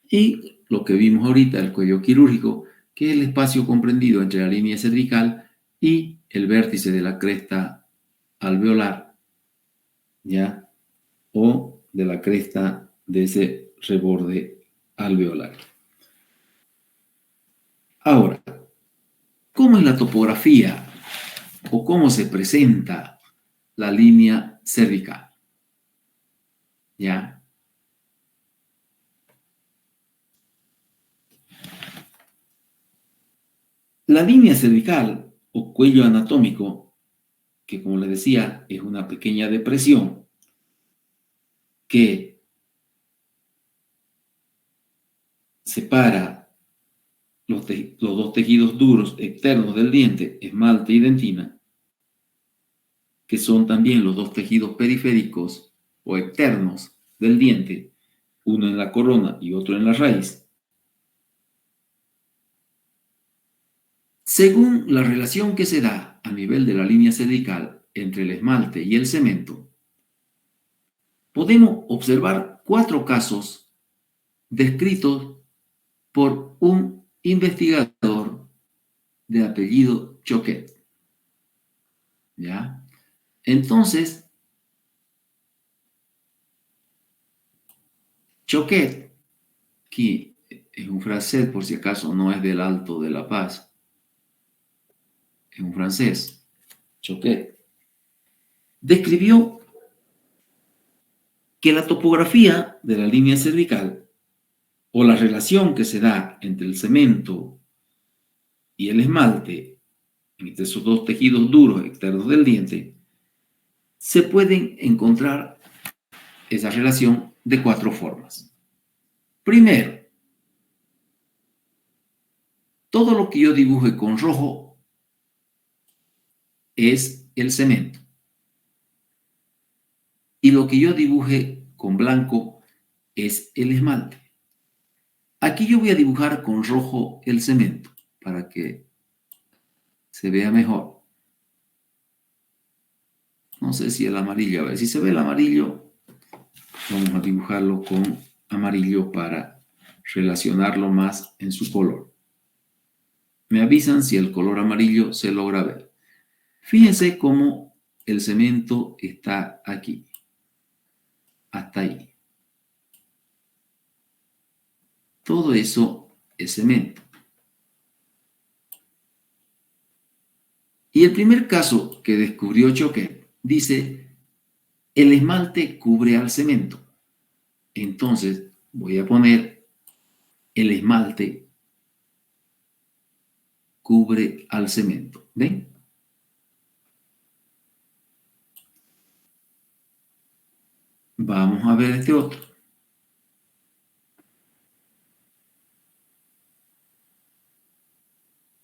A: Y lo que vimos ahorita, el cuello quirúrgico, que es el espacio comprendido entre la línea cervical y el vértice de la cresta alveolar, ¿ya? O de la cresta de ese reborde alveolar. Ahora, ¿cómo es la topografía o cómo se presenta la línea cervical? ¿Ya? La línea cervical o cuello anatómico, que como les decía, es una pequeña depresión que separa los dos tejidos duros externos del diente, esmalte y dentina, que son también los dos tejidos periféricos o externos del diente, uno en la corona y otro en la raíz. Según la relación que se da a nivel de la línea cervical entre el esmalte y el cemento, podemos observar 4 casos descritos por un investigador de apellido Choquet. ¿Ya? Entonces, Choquet, que es un francés, por si acaso no es del Alto de La Paz, es un francés, Choquet, describió que la topografía de la línea cervical o la relación que se da entre el cemento y el esmalte, entre esos dos tejidos duros externos del diente, se pueden encontrar esa relación de 4 formas. Primero, todo lo que yo dibuje con rojo es el cemento. Y lo que yo dibuje con blanco es el esmalte. Aquí yo voy a dibujar con rojo el cemento para que se vea mejor. No sé si el amarillo, a ver si se ve el amarillo. Vamos a dibujarlo con amarillo para relacionarlo más en su color. Me avisan si el color amarillo se logra ver. Fíjense cómo el cemento está aquí. Hasta ahí. Todo eso es cemento. Y el primer caso que descubrió Choquet dice, el esmalte cubre al cemento. Entonces voy a poner el esmalte cubre al cemento. ¿Ven? Vamos a ver este otro.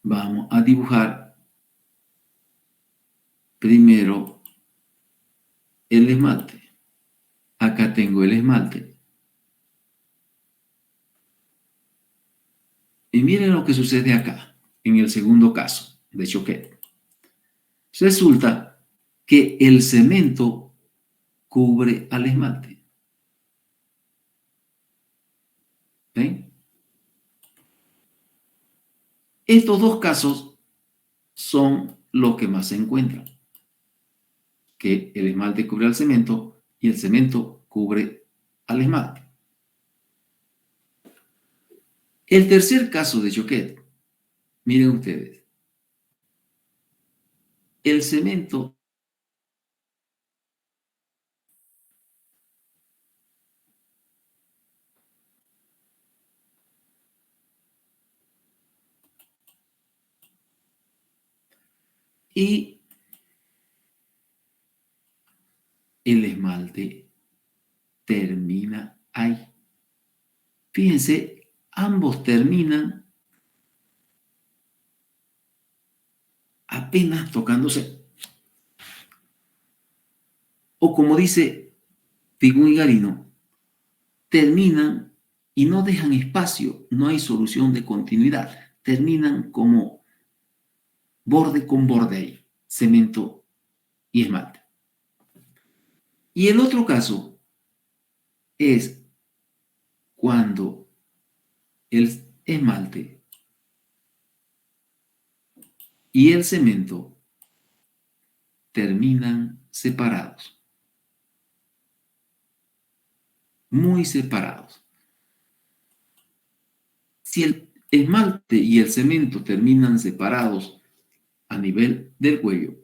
A: Vamos a dibujar primero el esmalte. Acá tengo el esmalte. Y miren lo que sucede acá, en el segundo caso de Choquet. Resulta que el cemento cubre al esmalte. ¿Ven? Estos dos casos son los que más se encuentran. Que el esmalte cubre al cemento y el cemento cubre al esmalte. El tercer caso de Choquet, miren ustedes, el cemento y el esmalte termina ahí. Fíjense, ambos terminan apenas tocándose. O como dice Figún y Garino, terminan y no dejan espacio, no hay solución de continuidad. Terminan como borde con borde ahí, cemento y esmalte. Y el otro caso es cuando el esmalte y el cemento terminan separados, muy separados. Si el esmalte y el cemento terminan separados a nivel del cuello,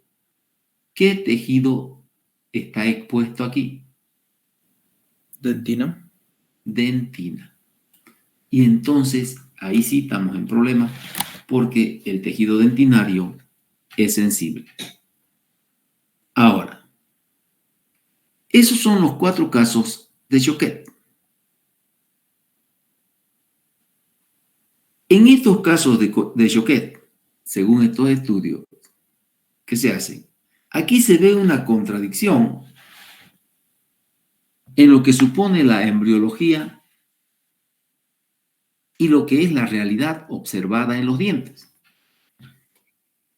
A: ¿qué tejido está expuesto aquí?
E: Dentina.
A: Dentina. Y entonces ahí sí estamos en problemas porque el tejido dentinario es sensible. Ahora, esos son los 4 casos de Choquet. En estos casos de Choquet, según estos estudios que se hacen, aquí se ve una contradicción en lo que supone la embriología y lo que es la realidad observada en los dientes.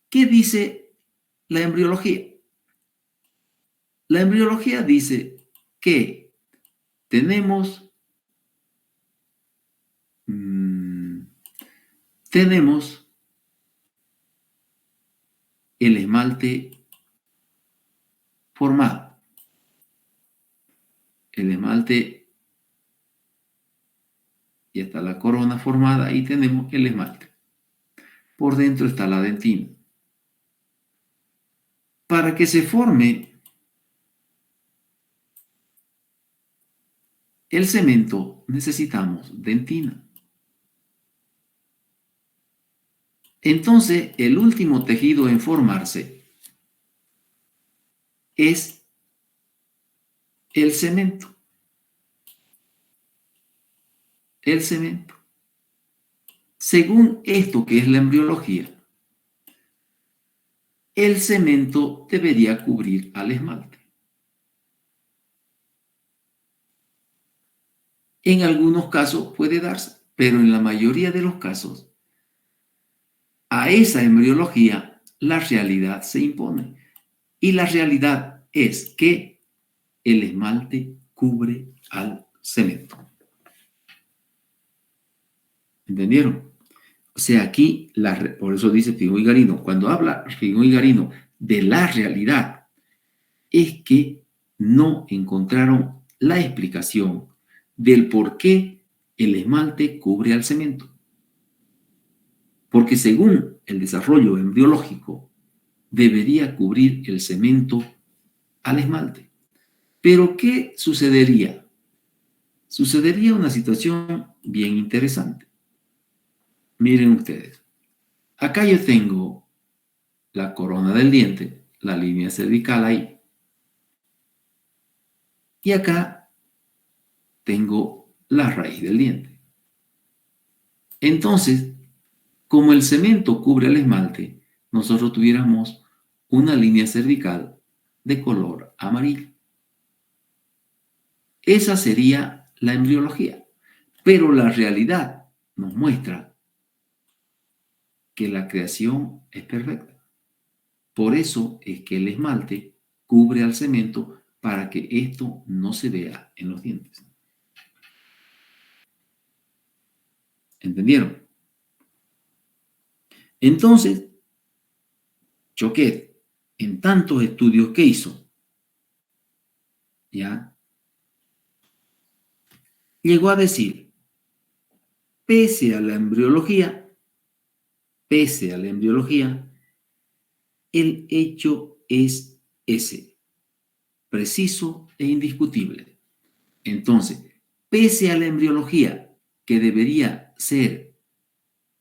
A: ¿Qué dice la embriología? La embriología dice que tenemos el esmalte formado. El esmalte, y está la corona formada, y tenemos el esmalte. Por dentro está la dentina. Para que se forme el cemento, necesitamos dentina. Entonces, el último tejido en formarse es el cemento. El cemento. Según esto que es la embriología, el cemento debería cubrir al esmalte. En algunos casos puede darse, pero en la mayoría de los casos, a esa embriología la realidad se impone. Y la realidad es que el esmalte cubre al cemento. ¿Entendieron? O sea, aquí, por eso dice Figún y Garino, cuando habla Figún y Garino de la realidad, es que no encontraron la explicación del por qué el esmalte cubre al cemento. Porque según el desarrollo embriológico, debería cubrir el cemento al esmalte. Pero ¿qué sucedería? Sucedería una situación bien interesante. Miren ustedes, acá yo tengo la corona del diente, la línea cervical ahí. Y acá tengo la raíz del diente. Entonces, como el cemento cubre el esmalte, nosotros tuviéramos una línea cervical de color amarillo. Esa sería la embriología. Pero la realidad nos muestra que la creación es perfecta. Por eso es que el esmalte cubre al cemento para que esto no se vea en los dientes. ¿Entendieron? Entonces, Choquet, en tantos estudios que hizo, ¿ya? Llegó a decir, pese a la embriología, el hecho es ese, preciso e indiscutible. Entonces, pese a la embriología, que debería ser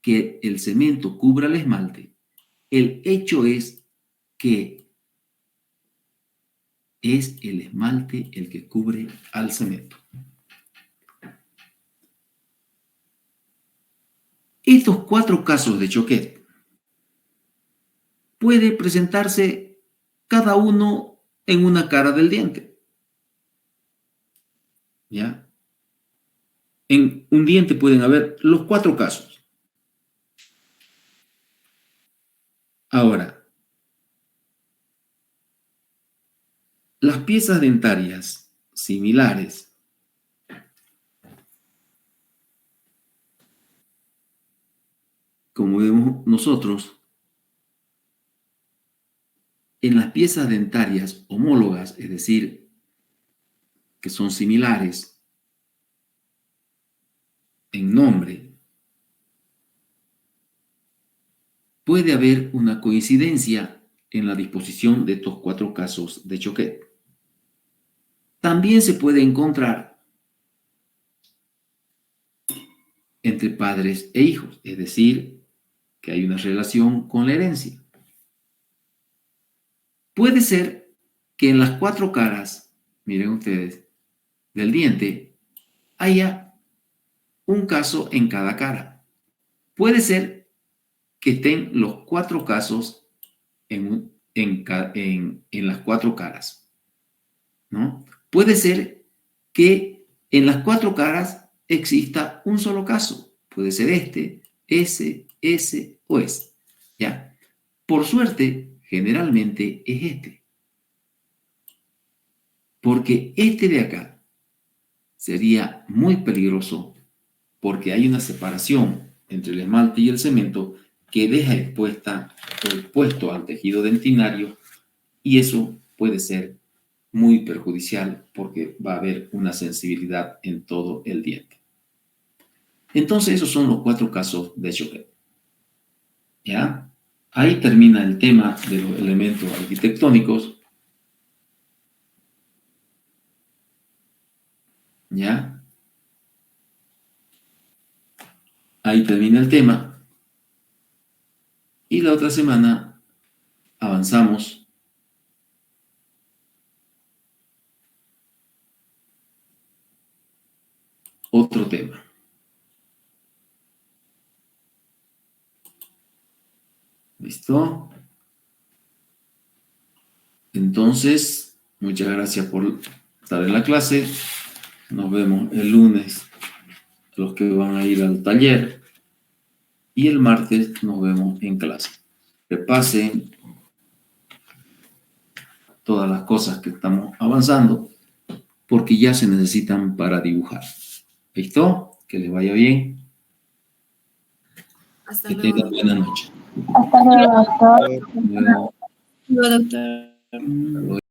A: que el cemento cubra el esmalte, el hecho es que es el esmalte el que cubre al cemento. Estos 4 casos de Choquet puede presentarse cada uno en una cara del diente. ¿Ya? En un diente pueden haber los 4 casos. Ahora, las piezas dentarias similares como vemos nosotros, en las piezas dentarias homólogas, es decir, que son similares en nombre, puede haber una coincidencia en la disposición de estos 4 casos de Choquet. También se puede encontrar entre padres e hijos, es decir, que hay una relación con la herencia. Puede ser que en las 4 caras, miren ustedes, del diente, haya un caso en cada cara. Puede ser que estén los 4 casos en las 4 caras, ¿no? Puede ser que en las 4 caras exista un solo caso. Puede ser este, ese o ese. ¿Ya? Por suerte, generalmente es este. Porque este de acá sería muy peligroso porque hay una separación entre el esmalte y el cemento que deja expuesto al tejido dentinario y eso puede ser muy perjudicial porque va a haber una sensibilidad en todo el diente. Entonces, esos son los 4 casos de Choquet. ¿Ya? Ahí termina el tema de los elementos arquitectónicos. ¿Ya? Ahí termina el tema. Y la otra semana avanzamos otro tema. ¿Listo? Entonces, muchas gracias por estar en la clase. Nos vemos el lunes, los que van a ir al taller. Y el martes nos vemos en clase. Repasen todas las cosas que estamos avanzando, porque ya se necesitan para dibujar. ¿Listo? Que les vaya bien.
F: Hasta
A: Que
F: luego.
A: tengan buena noche.
J: Hasta luego, doctor.
A: Hasta luego.
I: Doctor.